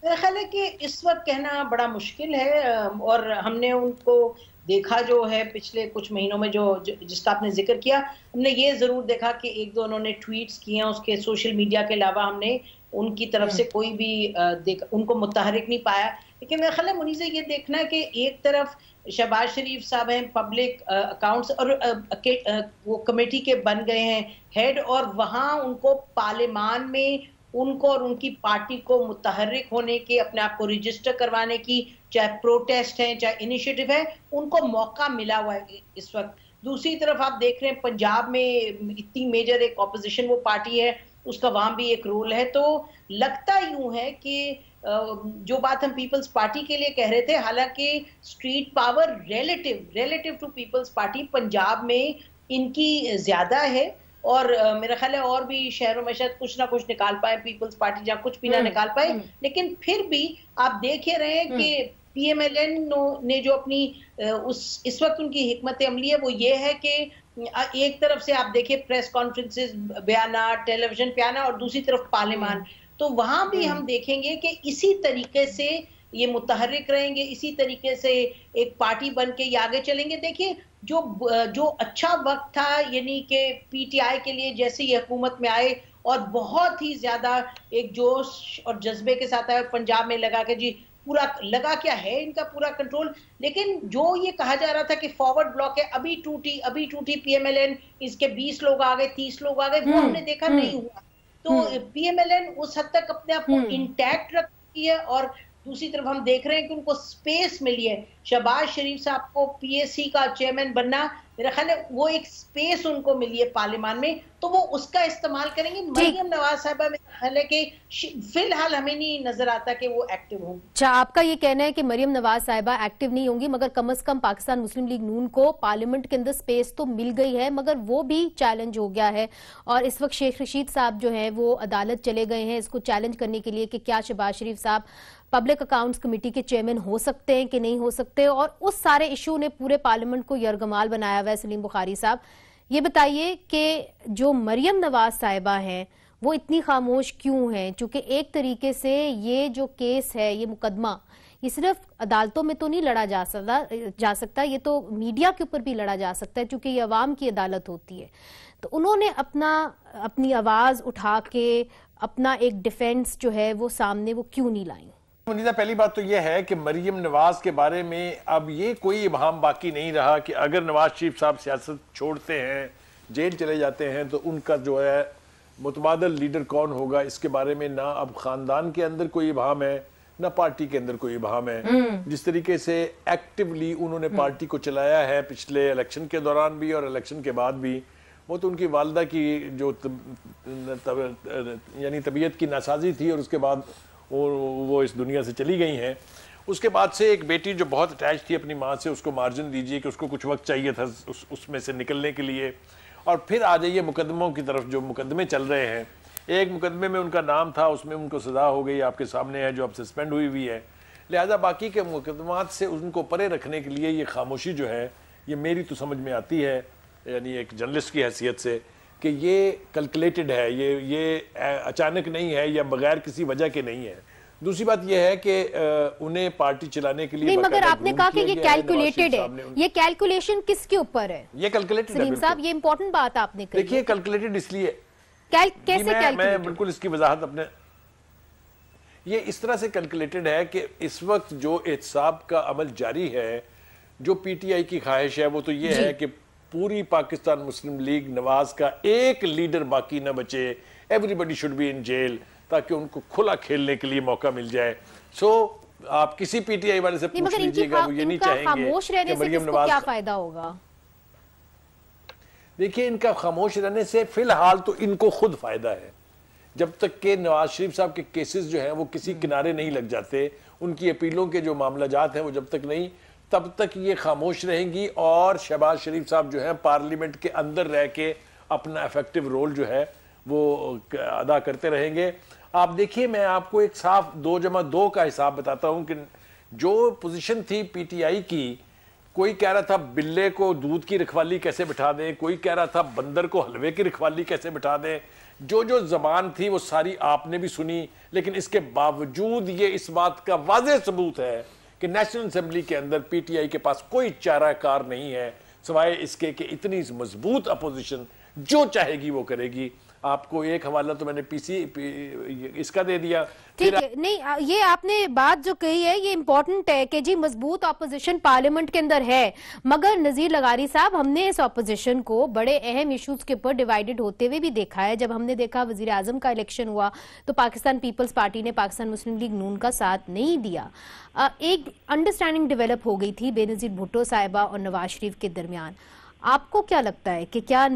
मेरा ख्याल है कि इस वक्त कहना बड़ा मुश्किल है, और हमने उनको देखा जो है पिछले कुछ महीनों में, जिसका आपने जिक्र किया, हमने ये जरूर देखा कि एक दो उन्होंने ट्वीट्स किए हैं, उसके सोशल मीडिया के अलावा हमने उनकी तरफ से कोई भी उनको मुतहरिक नहीं पाया। लेकिन मेरा ख्याल है मुनीज़े ये देखना है कि एक तरफ शहबाज शरीफ साहब हैं, पब्लिक अकाउंट्स और वो कमेटी के बन गए हैं हेड, और वहां उनको पार्लियामान में उनको और उनकी पार्टी को मुतहर्रिक होने के, अपने आप को रजिस्टर करवाने की, चाहे प्रोटेस्ट है चाहे इनिशिएटिव है, उनको मौका मिला हुआ है इस वक्त। दूसरी तरफ आप देख रहे हैं पंजाब में इतनी मेजर एक ऑपोजिशन वो पार्टी है, उसका वहां भी एक रोल है। तो लगता यूं है कि जो बात हम पीपल्स पार्टी के लिए कह रहे थे, हालांकि street power relative to Peoples Party Punjab में इनकी ज्यादा है, और मेरा ख्याल है और भी शहरों में शायद कुछ ना कुछ निकाल पाए पीपल्स पार्टी, जहाँ कुछ भी ना निकाल पाए। लेकिन फिर भी आप देख ही रहे हैं कि पीएमएलएन ने जो अपनी इस वक्त उनकी हिकमत अमली है वो ये है कि एक तरफ से आप देखिए प्रेस कॉन्फ्रेंसेस बयाना, टेलीविजन पे आना, और दूसरी तरफ पार्लियामान, तो वहां भी हम देखेंगे कि इसी तरीके से ये मुतहर्रिक रहेंगे, इसी तरीके से एक पार्टी बन के ये आगे चलेंगे। देखिए जो अच्छा वक्त था, यानी कि पीटीआई के लिए जैसे ये हुकूमत में आए और बहुत ही ज्यादा एक जोश और जज्बे के साथ आए, पंजाब में लगा के जी पूरा लगा क्या है इनका पूरा कंट्रोल। लेकिन जो ये कहा जा रहा था कि फॉरवर्ड ब्लॉक है, अभी टूटी पीएमएलएन, इसके 20 लोग आ गए, 30 लोग आ गए, वो हमने देखा नहीं हुआ। तो पीएमएलएन उस हद तक अपने आप को इंटैक्ट रखती है, और दूसरी तरफ हम देख रहे हैं कि उनको स्पेस मिली है। शहबाज शरीफ साहब को पीएससी का चेयरमैन बनना, मेरा ख्याल है वो एक स्पेस उनको मिली है पार्लियामान में, तो वो उसका इस्तेमाल करेंगे। मरियम नवाज साहिबा, मेरा ख्याल है कि फिलहाल हमें नहीं नजर आता कि वो एक्टिव होंगी। अच्छा, आपका ये कहना है कि मरियम नवाज साहिबा एक्टिव नहीं होंगी, मगर कम से कम पाकिस्तान मुस्लिम लीग नून को पार्लियामेंट के अंदर स्पेस तो मिल गई है, मगर वो भी चैलेंज हो गया है। और इस वक्त शेख रशीद साहब जो हैं वो अदालत चले गए हैं इसको चैलेंज करने के लिए कि क्या शहबाज शरीफ साहब पब्लिक अकाउंट्स कमेटी के चेयरमैन हो सकते हैं कि नहीं हो सकते। और उस सारे इशू ने पूरे पार्लियामेंट को यरगमाल बनाया हुआ है। सलीम बुखारी साहब, ये बताइए कि जो मरियम नवाज साहिबा हैं वो इतनी खामोश क्यों हैं? चूंकि एक तरीके से ये जो केस है, ये मुकदमा, ये सिर्फ अदालतों में तो नहीं लड़ा जा सकता, ये तो मीडिया के ऊपर भी लड़ा जा सकता है, चूंकि ये अवाम की अदालत होती है। तो उन्होंने अपनी आवाज उठा के अपना एक डिफेंस जो है वो सामने वो क्यों नहीं लाई? मुनीज़ा, पहली बात तो यह है कि मरियम नवाज के बारे में अब ये कोई इबहम बाकी नहीं रहा कि अगर नवाज शरीफ साहब सियासत छोड़ते हैं, जेल चले जाते हैं, तो उनका जो है मुतबादल लीडर कौन होगा, इसके बारे में ना अब खानदान के अंदर कोई इबहम है, ना पार्टी के अंदर कोई इबहम है। जिस तरीके से एक्टिवली उन्होंने पार्टी को चलाया है पिछले इलेक्शन के दौरान भी और इलेक्शन के बाद भी, वो तो उनकी वालदा की जो यानी तबीयत की नासाजी थी और उसके बाद वो इस दुनिया से चली गई हैं। उसके बाद से एक बेटी जो बहुत अटैच थी अपनी माँ से, उसको मार्जिन दीजिए कि उसको कुछ वक्त चाहिए था उसमें से निकलने के लिए। और फिर आ जाइए मुकदमों की तरफ, जो मुकदमे चल रहे हैं। एक मुकदमे में उनका नाम था, उसमें उनको सज़ा हो गई, आपके सामने है, जो अब सस्पेंड हुई है। लिहाजा बाकी के मुकदमात से उनको परे रखने के लिए ये खामोशी जो है, ये मेरी तो समझ में आती है, यानी एक जर्नलिस्ट की हैसियत से, कि ये कैलकुलेटेड है, ये अचानक नहीं है या बगैर किसी वजह के नहीं है। दूसरी बात यह है कि उन्हें पार्टी चलाने के लिए नहीं, मगर आपने कहा कि ये कैलकुलेटेड है, ये कैलकुलेशन किसके ऊपर है? ये कैलकुलेटेड है सलीम साहब, ये इंपॉर्टेंट बात आपने कही। देखिए, कैलकुलेटेड इसलिए कैसे मैं बिल्कुल इसकी वजाहत अपने, ये इस तरह से कैलकुलेटेड है कि इस वक्त जो एहतसाब का अमल जारी है, जो पीटीआई की ख्वाहिश है वो तो ये है कि पूरी पाकिस्तान मुस्लिम लीग नवाज का एक लीडर बाकी न बचे, everybody should be in jail, ताकि उनको खुला खेलने के लिए मौका मिल जाए। सो आप किसी पीटीआई वाले से पूछ लीजिएगा, वो ये नहीं चाहेंगे कि मरियम नवाज, क्या फायदा होगा? देखिए, इनका खामोश रहने से फिलहाल तो इनको खुद फायदा है। जब तक के नवाज शरीफ साहब के केसेस जो हैं वो किसी किनारे नहीं लग जाते, उनकी अपीलों के जो मामला जात हैं वो जब तक नहीं, तब तक ये खामोश रहेंगी। और शहबाज शरीफ साहब जो है पार्लियामेंट के अंदर रह के अपना इफेक्टिव रोल जो है वो अदा करते रहेंगे। आप देखिए, मैं आपको एक साफ 2+2 का हिसाब बताता हूं कि जो पोजीशन थी पीटीआई की कोई कह रहा था बिल्ले को दूध की रखवाली कैसे बिठा दें, कोई कह रहा था बंदर को हलवे की रखवाली कैसे बिठा दें। जो जो जबान थी वो सारी आपने भी सुनी, लेकिन इसके बावजूद ये इस बात का वाज़ेह सबूत है कि नेशनल असेंबली के अंदर पीटीआई के पास कोई चाराकार नहीं है सिवाय इसके कि इतनी मजबूत अपोजिशन जो चाहेगी वो करेगी। आपको एक हवाला तो मैंने इसका दे दिया। ठीक है, नहीं ये आपने बात जो कही है ये इम्पोर्टेंट है कि जी मजबूत ऑपोजिशन पार्लियामेंट के अंदर है, मगर नजीर लगारी साहब हमने इस ऑपोजिशन को बड़े अहम इश्यूज के ऊपर डिवाइडेड होते हुए भी देखा है। जब हमने देखा वजीर आजम का इलेक्शन हुआ तो पाकिस्तान पीपल्स पार्टी ने पाकिस्तान मुस्लिम लीग नून का साथ नहीं दिया। एक अंडरस्टैंडिंग डेवलप हो गई थी बेनजीर भुट्टो साहिबा और नवाज शरीफ के दरमियान। आपको क्या लगता है कि क्या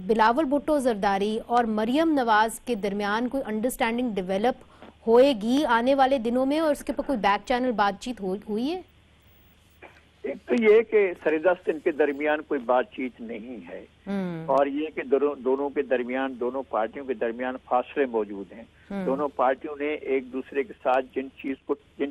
बिलावल भुट्टो जरदारी और मरियम नवाज के दरमियान कोई अंडरस्टैंडिंग डेवलप होएगी आने वाले दिनों में, और उसके ऊपर कोई बैक चैनल बातचीत हुई है? एक तो ये कि सरेदस्त इनके दरमियान कोई बातचीत नहीं है, और ये कि दोनों के दरमियान, दोनों पार्टियों के दरमियान फासले मौजूद हैं। दोनों पार्टियों ने एक दूसरे के साथ जिन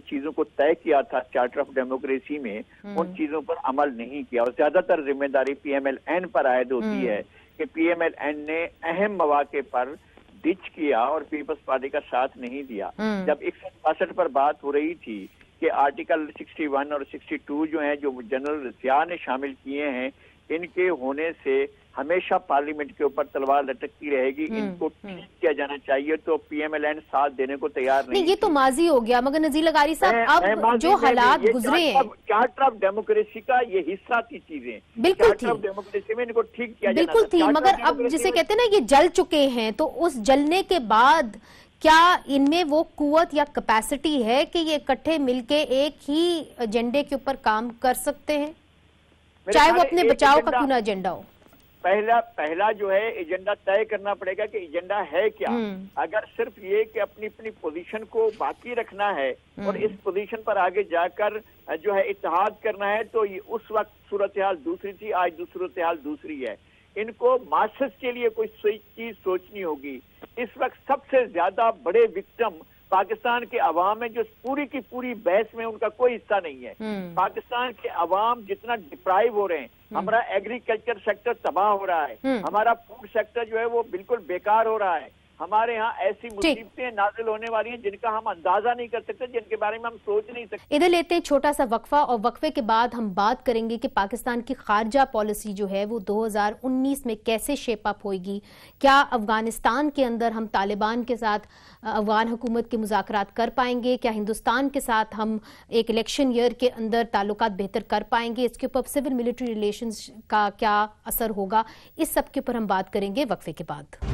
चीजों को तय किया था चार्टर ऑफ डेमोक्रेसी में, उन चीजों पर अमल नहीं किया, और ज्यादातर जिम्मेदारी PMLN पर आयद होती है कि PMLN ने अहम मौके पर डिच किया और पीपल्स पार्टी का साथ नहीं दिया। जब 162 पर बात हो रही थी कि आर्टिकल 61 और 62 जो हैं, जो जनरल जिया ने शामिल किए हैं, इनके होने से हमेशा पार्लियामेंट के ऊपर तलवार लटकती रहेगी, इनको ठीक किया जाना चाहिए, तो PMLN साथ देने को तैयार नहीं। ये तो माजी हो गया, मगर नजीर लगारी साहब अब जो हालात गुजरे हैं, चार्टर ऑफ डेमोक्रेसी का ये हिस्सा थी चीजें, बिल्कुल थी, डेमोक्रेसी में इनको ठीक किया बिल्कुल थी, मगर अब जिसे कहते हैं ना ये जल चुके हैं, तो उस जलने के बाद क्या इनमें वो कुव्वत या कैपेसिटी है कि ये इकट्ठे मिलके एक ही एजेंडे के ऊपर काम कर सकते हैं, चाहे वो अपने बचाव का क्यों ना एजेंडा हो? पहला जो है एजेंडा तय करना पड़ेगा कि एजेंडा है क्या। अगर सिर्फ ये कि अपनी पोजीशन को बाकी रखना है और इस पोजीशन पर आगे जाकर जो है इत्तेहाद करना है, तो ये उस वक्त सूरत हाल दूसरी थी, आज सूरत हाल दूसरी है। इनको मासस के लिए कोई चीज सोचनी होगी। इस वक्त सबसे ज्यादा बड़े विक्टिम पाकिस्तान के अवाम है, जो पूरी की पूरी बहस में उनका कोई हिस्सा नहीं है। पाकिस्तान के अवाम जितना डिप्राइव हो रहे हैं, हमारा एग्रीकल्चर सेक्टर तबाह हो रहा है, हमारा फूड सेक्टर जो है वो बिल्कुल बेकार हो रहा है, हमारे यहाँ ऐसी मुसीबतें नाजिल होने वाली हैं जिनका हम अंदाजा नहीं कर सकते, जिनके बारे में हम सोच नहीं सकते। इधर लेते हैं छोटा सा वक्फा, और वक्फे के बाद हम बात करेंगे कि पाकिस्तान की खारजा पॉलिसी जो है वो 2019 में कैसे शेप अप होगी। क्या अफगानिस्तान के अंदर हम तालिबान के साथ अफगान हुकूमत के मुज़ाकरात कर पाएंगे? क्या हिंदुस्तान के साथ हम एक इलेक्शन ईयर के अंदर ताल्लुकात बेहतर कर पाएंगे? इसके ऊपर सिविल मिलिट्री रिलेशंस का क्या असर होगा? इस सब के ऊपर हम बात करेंगे वक्फे के बाद।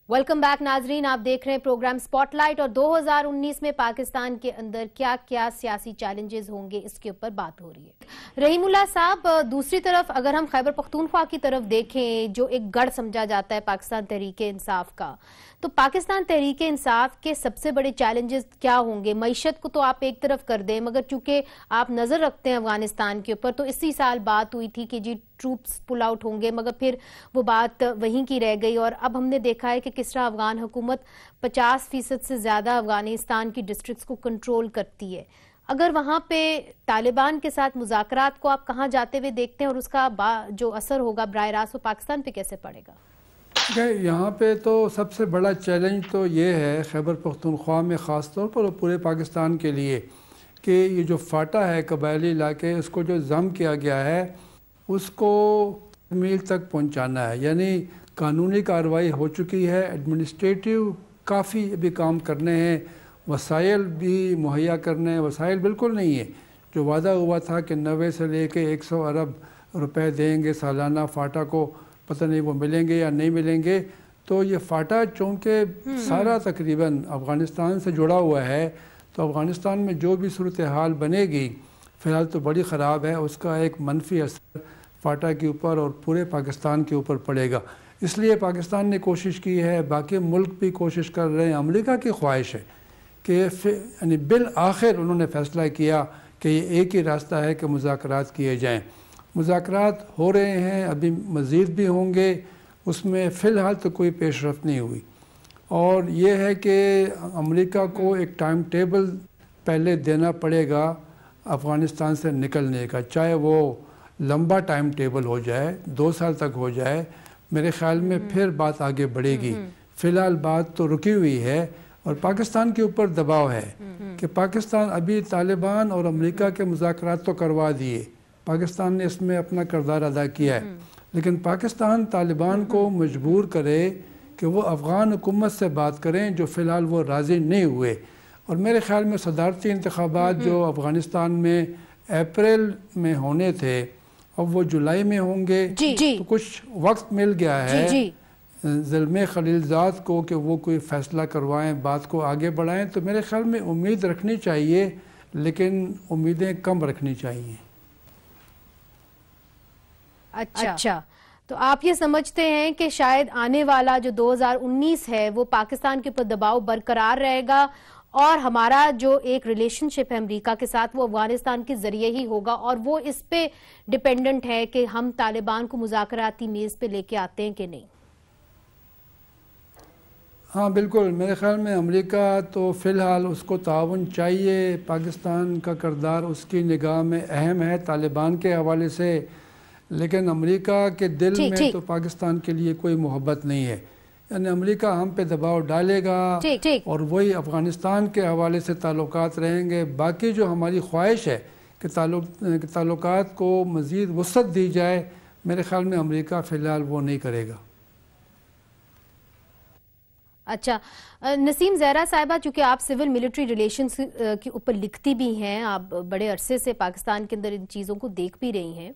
वेलकम बैक नाजरीन, आप देख रहे हैं प्रोग्राम स्पॉटलाइट, और 2019 में पाकिस्तान के अंदर क्या क्या सियासी चैलेंजेस होंगे इसके ऊपर बात हो रही है। रहीमुल्लाह साहब, दूसरी तरफ अगर हम खैबर पख्तूनख्वा की तरफ देखें, जो एक गढ़ समझा जाता है पाकिस्तान तहरीक इंसाफ का, तो पाकिस्तान तहरीक इंसाफ के सबसे बड़े चैलेंजेस क्या होंगे? मईशत को तो आप एक तरफ कर दें, मगर चूंकि आप नजर रखते हैं अफगानिस्तान के ऊपर, तो इसी साल बात हुई थी कि जी ट्रूप्स पुल आउट होंगे, मगर फिर वो बात वहीं की रह गई, और अब हमने देखा है कि किस तरह अफगान हुकूमत 50% से ज्यादा अफगानिस्तान की डिस्ट्रिक्ट्स को कंट्रोल करती है। अगर वहां पे तालिबान के साथ मुज़ाकरात को आप कहाँ जाते हुए देखते हैं, और उसका जो असर होगा बराह रास्त वो पाकिस्तान पे कैसे पड़ेगा? यहाँ पे तो सबसे बड़ा चैलेंज तो ये है खैबर पख्तूनख्वा में ख़ास तौर पर पूरे पाकिस्तान के लिए कि ये जो फाटा है कबायली इलाके, उसको जो ज़म किया गया है उसको मील तक पहुँचाना है। यानी कानूनी कार्रवाई हो चुकी है, एडमिनिस्ट्रेटिव काफ़ी अभी काम करने हैं, वसाइल भी मुहैया करने हैं। वसाइल बिल्कुल नहीं है, जो वादा हुआ था कि 90 से लेके 100 अरब रुपए देंगे सालाना फाटा को, पता नहीं वो मिलेंगे या नहीं मिलेंगे। तो ये फाटा चूँकि सारा तकरीबन अफ़गानिस्तान से जुड़ा हुआ है, तो अफ़गानिस्तान में जो भी सूरत हाल बनेगी फ़िलहाल तो बड़ी ख़राब है, उसका एक मनफी असर फाटा के ऊपर और पूरे पाकिस्तान के ऊपर पड़ेगा। इसलिए पाकिस्तान ने कोशिश की है, बाकी मुल्क भी कोशिश कर रहे हैं। अमेरिका की ख्वाहिश है कि यानी बिल आखिर उन्होंने फ़ैसला किया कि ये एक ही रास्ता है कि मुज़ाकरात किए जाएँ। मुज़ाकरात हो रहे हैं, अभी मज़ीद भी होंगे, उसमें फ़िलहाल तो कोई पेशरफ़ नहीं हुई। और ये है कि अमेरिका को एक टाइम टेबल पहले देना पड़ेगा अफ़गानिस्तान से निकलने का, चाहे वो लंबा टाइम टेबल हो जाए, 2 साल तक हो जाए, मेरे ख़्याल में फिर बात आगे बढ़ेगी। फ़िलहाल बात तो रुकी हुई है और पाकिस्तान के ऊपर दबाव है कि पाकिस्तान अभी तालिबान और अमेरिका के मुज़ाकरात तो करवा दिए, पाकिस्तान ने इसमें अपना किरदार अदा किया है, लेकिन पाकिस्तान तालिबान को मजबूर करे कि वो अफ़गान हुकूमत से बात करें, जो फ़िलहाल वो राज़ी नहीं हुए। और मेरे ख़्याल में सदारती इंतखाबात जो अफ़गानिस्तान में अप्रैल में होने थे, अब वो जुलाई में होंगे, तो कुछ वक्त मिल गया है ज़िल्मे खलीलज़ाद को कि वो कोई फ़ैसला करवाएं, बात को आगे बढ़ाएं। तो मेरे ख़्याल में उम्मीद रखनी चाहिए, लेकिन उम्मीदें कम रखनी चाहिए। अच्छा, तो आप ये समझते हैं कि शायद आने वाला जो 2019 है वो पाकिस्तान के ऊपर दबाव बरकरार रहेगा और हमारा जो एक रिलेशनशिप है अमेरिका के साथ वो अफगानिस्तान के जरिए ही होगा और वो इस पे डिपेंडेंट है कि हम तालिबान को मुज़ाकराती मेज़ पे लेके आते हैं कि नहीं? हाँ बिल्कुल, मेरे ख़्याल में अमेरिका तो फ़िलहाल उसको ताउन चाहिए, पाकिस्तान का किरदार उसकी निगाह में अहम है तालिबान के हवाले से, लेकिन अमेरिका के दिल में तो पाकिस्तान के लिए कोई मोहब्बत नहीं है। यानी अमेरिका हम पे दबाव डालेगा और वही अफ़गानिस्तान के हवाले से ताल्लुकात रहेंगे। बाकी जो हमारी ख्वाहिश है कि ताल्लुकात को मज़ीद वसअत दी जाए, मेरे ख़्याल में अमेरिका फ़िलहाल वो नहीं करेगा। अच्छा, नसीम ज़हरा साहिबा, चूंकि आप सिविल मिलिट्री रिलेशंस के ऊपर लिखती भी हैं, आप बड़े अरसे से पाकिस्तान के अंदर इन चीज़ों को देख भी रही हैं,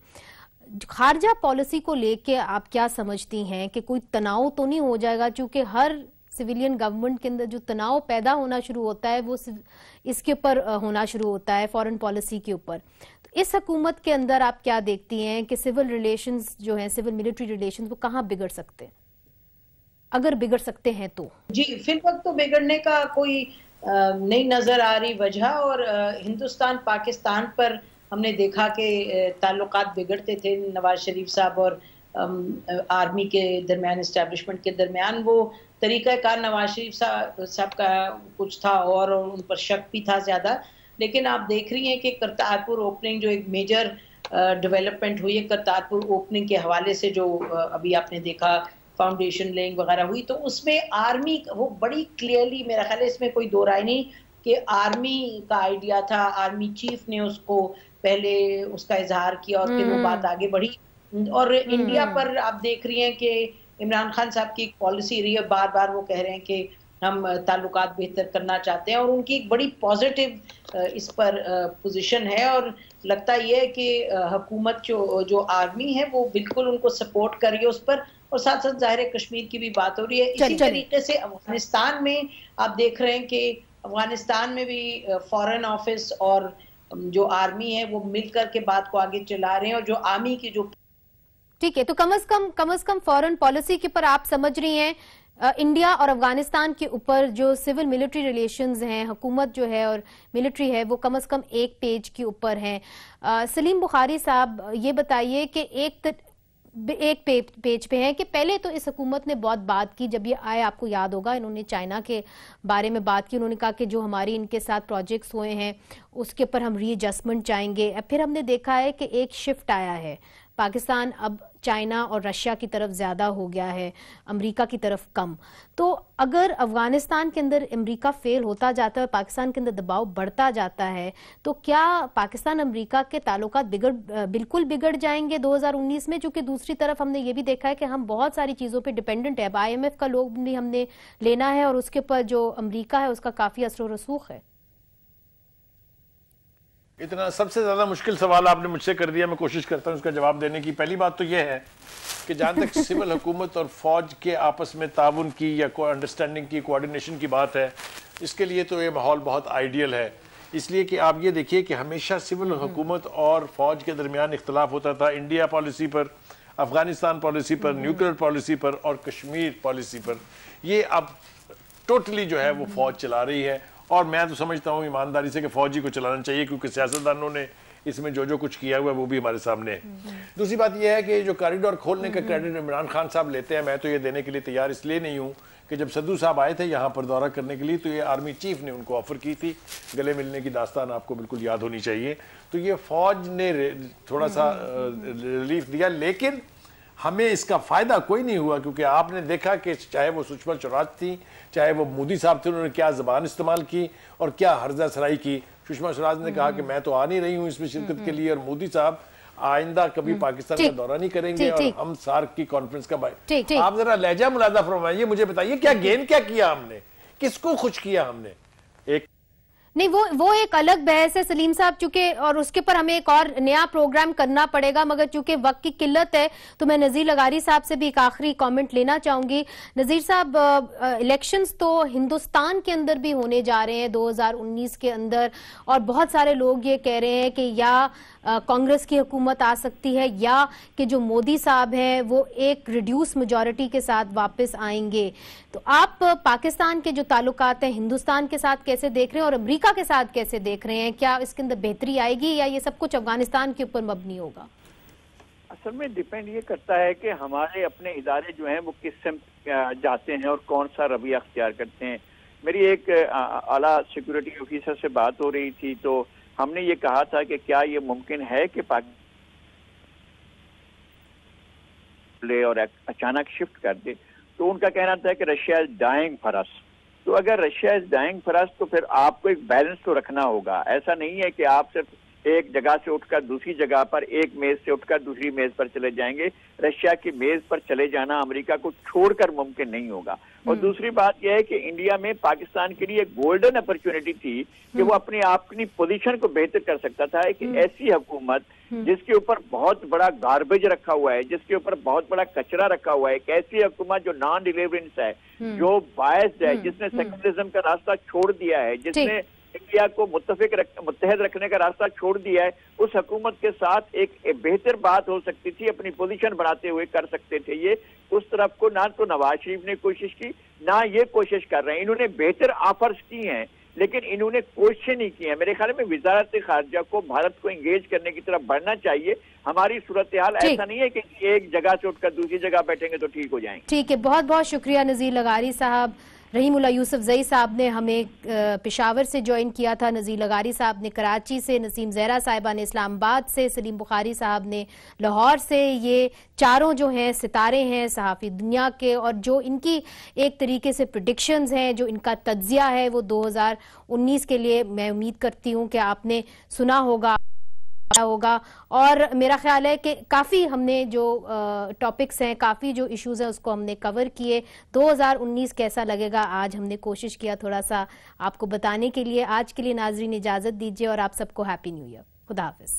खारजा पॉलिसी को लेके आप क्या समझती हैं कि कोई तनाव तो नहीं हो जाएगा? चूंकि हर सिविलियन गवर्नमेंट के अंदर जो तनाव पैदा होना शुरू होता है वो इसके ऊपर होना शुरू होता है, फॉरेन पॉलिसी के ऊपर। तो इस हुकूमत के अंदर आप क्या देखती हैं कि सिविल रिलेशंस जो हैं, सिविल मिलिट्री रिलेशंस, वो कहाँ बिगड़ सकते हैं, अगर बिगड़ सकते हैं तो? जी, फिलहाल तो बिगड़ने का कोई नहीं नजर आ रही वजह, और हिंदुस्तान पाकिस्तान पर हमने देखा कि ताल्लुकात बिगड़ते थे नवाज शरीफ साहब और आर्मी के दरमियान, इस्टेब्लिशमेंट के दरमियान। वो तरीक़ाकार नवाज शरीफ साहब का कुछ था और उन पर शक भी था ज़्यादा। लेकिन आप देख रही हैं कि करतारपुर ओपनिंग जो एक मेजर डेवलपमेंट हुई है, करतारपुर ओपनिंग के हवाले से जो अभी आपने देखा फाउंडेशन लेइंग वगैरह हुई, तो उसमें आर्मी वो बड़ी क्लियरली, मेरा ख्याल है इसमें कोई दो राय नहीं कि आर्मी का आइडिया था, आर्मी चीफ ने उसको पहले उसका इजहार किया और फिर वो बात आगे बढ़ी। और इंडिया पर आप देख रही हैं कि इमरान खान साहब की एक पॉलिसी रही है, बार बार वो कह रहे हैं कि हम ताल्लुकात बेहतर करना चाहते हैं, और उनकी एक बड़ी पॉजिटिव इस पर पोजीशन है। और लगता ये है कि हुकूमत जो आर्मी है वो बिल्कुल उनको सपोर्ट कर रही है उस पर, और साथ साथ ज़ाहिर है कश्मीर की भी बात हो रही है। इसी तरीके से अफगानिस्तान में आप देख रहे हैं कि अफगानिस्तान में भी फॉरेन ऑफिस और जो आर्मी है वो मिलकर के बात को आगे चला रहे हैं, और जो आर्मी की जो ठीक है, तो कम से कम फॉरेन पॉलिसी के ऊपर आप समझ रही हैं इंडिया और अफगानिस्तान के ऊपर जो सिविल मिलिट्री रिलेशंस हैं, हुकूमत जो है और मिलिट्री है, वो कम से कम एक पेज के ऊपर हैं। सलीम बुखारी साहब, ये बताइए कि एक पेज पे है कि पहले तो इस हुकूमत ने बहुत बात की, जब ये आए आपको याद होगा इन्होंने चाइना के बारे में बात की, उन्होंने कहा कि जो हमारी इनके साथ प्रोजेक्ट्स हुए हैं उसके ऊपर हम रीएडजस्टमेंट चाहेंगे। फिर हमने देखा है कि एक शिफ्ट आया है, पाकिस्तान अब चाइना और रशिया की तरफ ज़्यादा हो गया है, अमेरिका की तरफ कम। तो अगर अफगानिस्तान के अंदर अमेरिका फेल होता जाता है और पाकिस्तान के अंदर दबाव बढ़ता जाता है, तो क्या पाकिस्तान अमेरिका के ताल्लुकात बिल्कुल बिगड़ जाएंगे 2019 में? क्योंकि दूसरी तरफ हमने ये भी देखा है कि हम बहुत सारी चीज़ों पे डिपेंडेंट है, अब IMF का लोन भी हमने लेना है और उसके ऊपर जो अमेरिका है उसका काफ़ी असर व रसूख है। इतना सबसे ज़्यादा मुश्किल सवाल आपने मुझसे कर दिया, मैं कोशिश करता हूँ उसका जवाब देने की। पहली बात तो यह है कि जहाँ तक सिविल हुकूमत और फ़ौज के आपस में ताउन की या अंडरस्टैंडिंग की, कोऑर्डिनेशन की बात है, इसके लिए तो ये माहौल बहुत आइडियल है। इसलिए कि आप ये देखिए कि हमेशा सिविल हुकूमत और फ़ौज के दरमियान इख्तलाफ होता था, इंडिया पॉलिसी पर, अफ़गानिस्तान पॉलिसी पर, न्यूक्लियर पॉलिसी पर और कश्मीर पॉलिसी पर। ये अब टोटली जो है वो फ़ौज चला रही है, और मैं तो समझता हूँ ईमानदारी से कि फ़ौजी को चलाना चाहिए, क्योंकि सियासतदानों ने इसमें जो कुछ किया हुआ है वो भी हमारे सामने है। दूसरी बात यह है कि जो कॉरिडोर खोलने का क्रेडिट इमरान खान साहब लेते हैं, मैं तो ये देने के लिए तैयार इसलिए नहीं हूँ कि जब सद्दू साहब आए थे यहाँ पर दौरा करने के लिए, तो ये आर्मी चीफ ने उनको ऑफर की थी, गले मिलने की दास्तान आपको बिल्कुल याद होनी चाहिए। तो ये फौज ने थोड़ा सा रिलीफ दिया, लेकिन हमें इसका फायदा कोई नहीं हुआ, क्योंकि आपने देखा कि चाहे वो सुषमा स्वराज थी, चाहे वो मोदी साहब थे, उन्होंने क्या जबान इस्तेमाल की और क्या हर्जा सराई की। सुषमा स्वराज ने कहा कि मैं तो आ नहीं रही हूँ इसमें शिरकत के लिए, और मोदी साहब आइंदा कभी पाकिस्तान का दौरा नहीं करेंगे और हम सार्क की कॉन्फ्रेंस का आप जरा लहजा मुलादा फरमाइए, मुझे बताइए क्या गेन क्या किया हमने, किसको खुश किया हमने? एक नहीं, वो एक अलग बहस है सलीम साहब, चूंकि और उसके पर हमें एक और नया प्रोग्राम करना पड़ेगा, मगर चूंकि वक्त की किल्लत है तो मैं नजीर लगारी साहब से भी एक आखिरी कमेंट लेना चाहूंगी। नजीर साहब, इलेक्शंस तो हिंदुस्तान के अंदर भी होने जा रहे हैं 2019 के अंदर, और बहुत सारे लोग ये कह रहे हैं कि या कांग्रेस की हुकूमत आ सकती है या कि जो मोदी साहब हैं वो एक रिड्यूस मेजॉरिटी के साथ वापस आएंगे। तो आप पाकिस्तान के जो ताल्लुकात हैं हिंदुस्तान के साथ कैसे देख रहे हैं और अमेरिका के साथ कैसे देख रहे हैं? क्या इसके अंदर बेहतरी आएगी या ये सब कुछ अफगानिस्तान के ऊपर मबनी होगा? असल में डिपेंड ये करता है कि हमारे अपने इदारे जो हैं वो किस समय जाते हैं और कौन सा रवैया अख्तियार करते हैं। मेरी एक आला सिक्योरिटी ऑफिसर से बात हो रही थी, तो हमने ये कहा था कि क्या ये मुमकिन है कि पाकिस्तान और अचानक शिफ्ट कर दे, तो उनका कहना था कि Russia is dying for us. तो अगर Russia is dying for us तो फिर आपको एक बैलेंस तो रखना होगा। ऐसा नहीं है कि आप सिर्फ एक जगह से उठकर दूसरी जगह पर, एक मेज से उठकर दूसरी मेज पर चले जाएंगे। रशिया की मेज पर चले जाना अमेरिका को छोड़कर मुमकिन नहीं होगा। और दूसरी बात यह है कि इंडिया में पाकिस्तान के लिए एक गोल्डन अपॉर्चुनिटी थी कि वो अपने आप की पोजीशन को बेहतर कर सकता था। कि ऐसी हुकूमत जिसके ऊपर बहुत बड़ा गार्बेज रखा हुआ है, जिसके ऊपर बहुत बड़ा कचरा रखा हुआ है, एक ऐसी हुकूमत जो नॉन डिलीवरेंस है, जो बायस्ड है, जिसने सेक्युलरिज्म का रास्ता छोड़ दिया है, जिसने इंडिया को मुत्तहद रखने का रास्ता छोड़ दिया है, उस हुकूमत के साथ एक बेहतर बात हो सकती थी, अपनी पोजीशन बनाते हुए कर सकते थे। ये उस तरफ को ना तो नवाज शरीफ ने कोशिश की, ना ये कोशिश कर रहे हैं। इन्होंने बेहतर ऑफर्स की हैं लेकिन इन्होंने कोशिश नहीं की है। मेरे ख्याल में वजारत खारजा को भारत को एंगेज करने की तरफ बढ़ना चाहिए। हमारी सूरत हाल ऐसा नहीं है कि एक जगह से उठकर दूसरी जगह बैठेंगे तो ठीक हो जाएंगे। ठीक है, बहुत बहुत शुक्रिया नज़ीर लगारी साहब। रहीमुल्ला यूसुफजई साहब ने हमें पेशावर से ज्वाइन किया था, नज़ीर लगारी साहब ने कराची से, नसीम ज़हरा साहिबा ने इस्लामाबाद से, सलीम बुखारी साहब ने लाहौर से। ये चारों जो हैं सितारे हैं सहाफ़ी दुनिया के, और जो इनकी एक तरीके से प्रेडिक्शंस हैं, जो इनका तज्जिया है वो 2019 के लिए मैं उम्मीद करती हूँ कि आपने सुना होगा। और मेरा ख्याल है कि काफ़ी हमने जो टॉपिक्स हैं, काफ़ी जो इश्यूज़ हैं उसको हमने कवर किए। 2019 कैसा लगेगा आज हमने कोशिश किया थोड़ा सा आपको बताने के लिए। आज के लिए नाजरीन इजाज़त दीजिए और आप सबको हैप्पी न्यू ईयर। खुदा हाफिज़।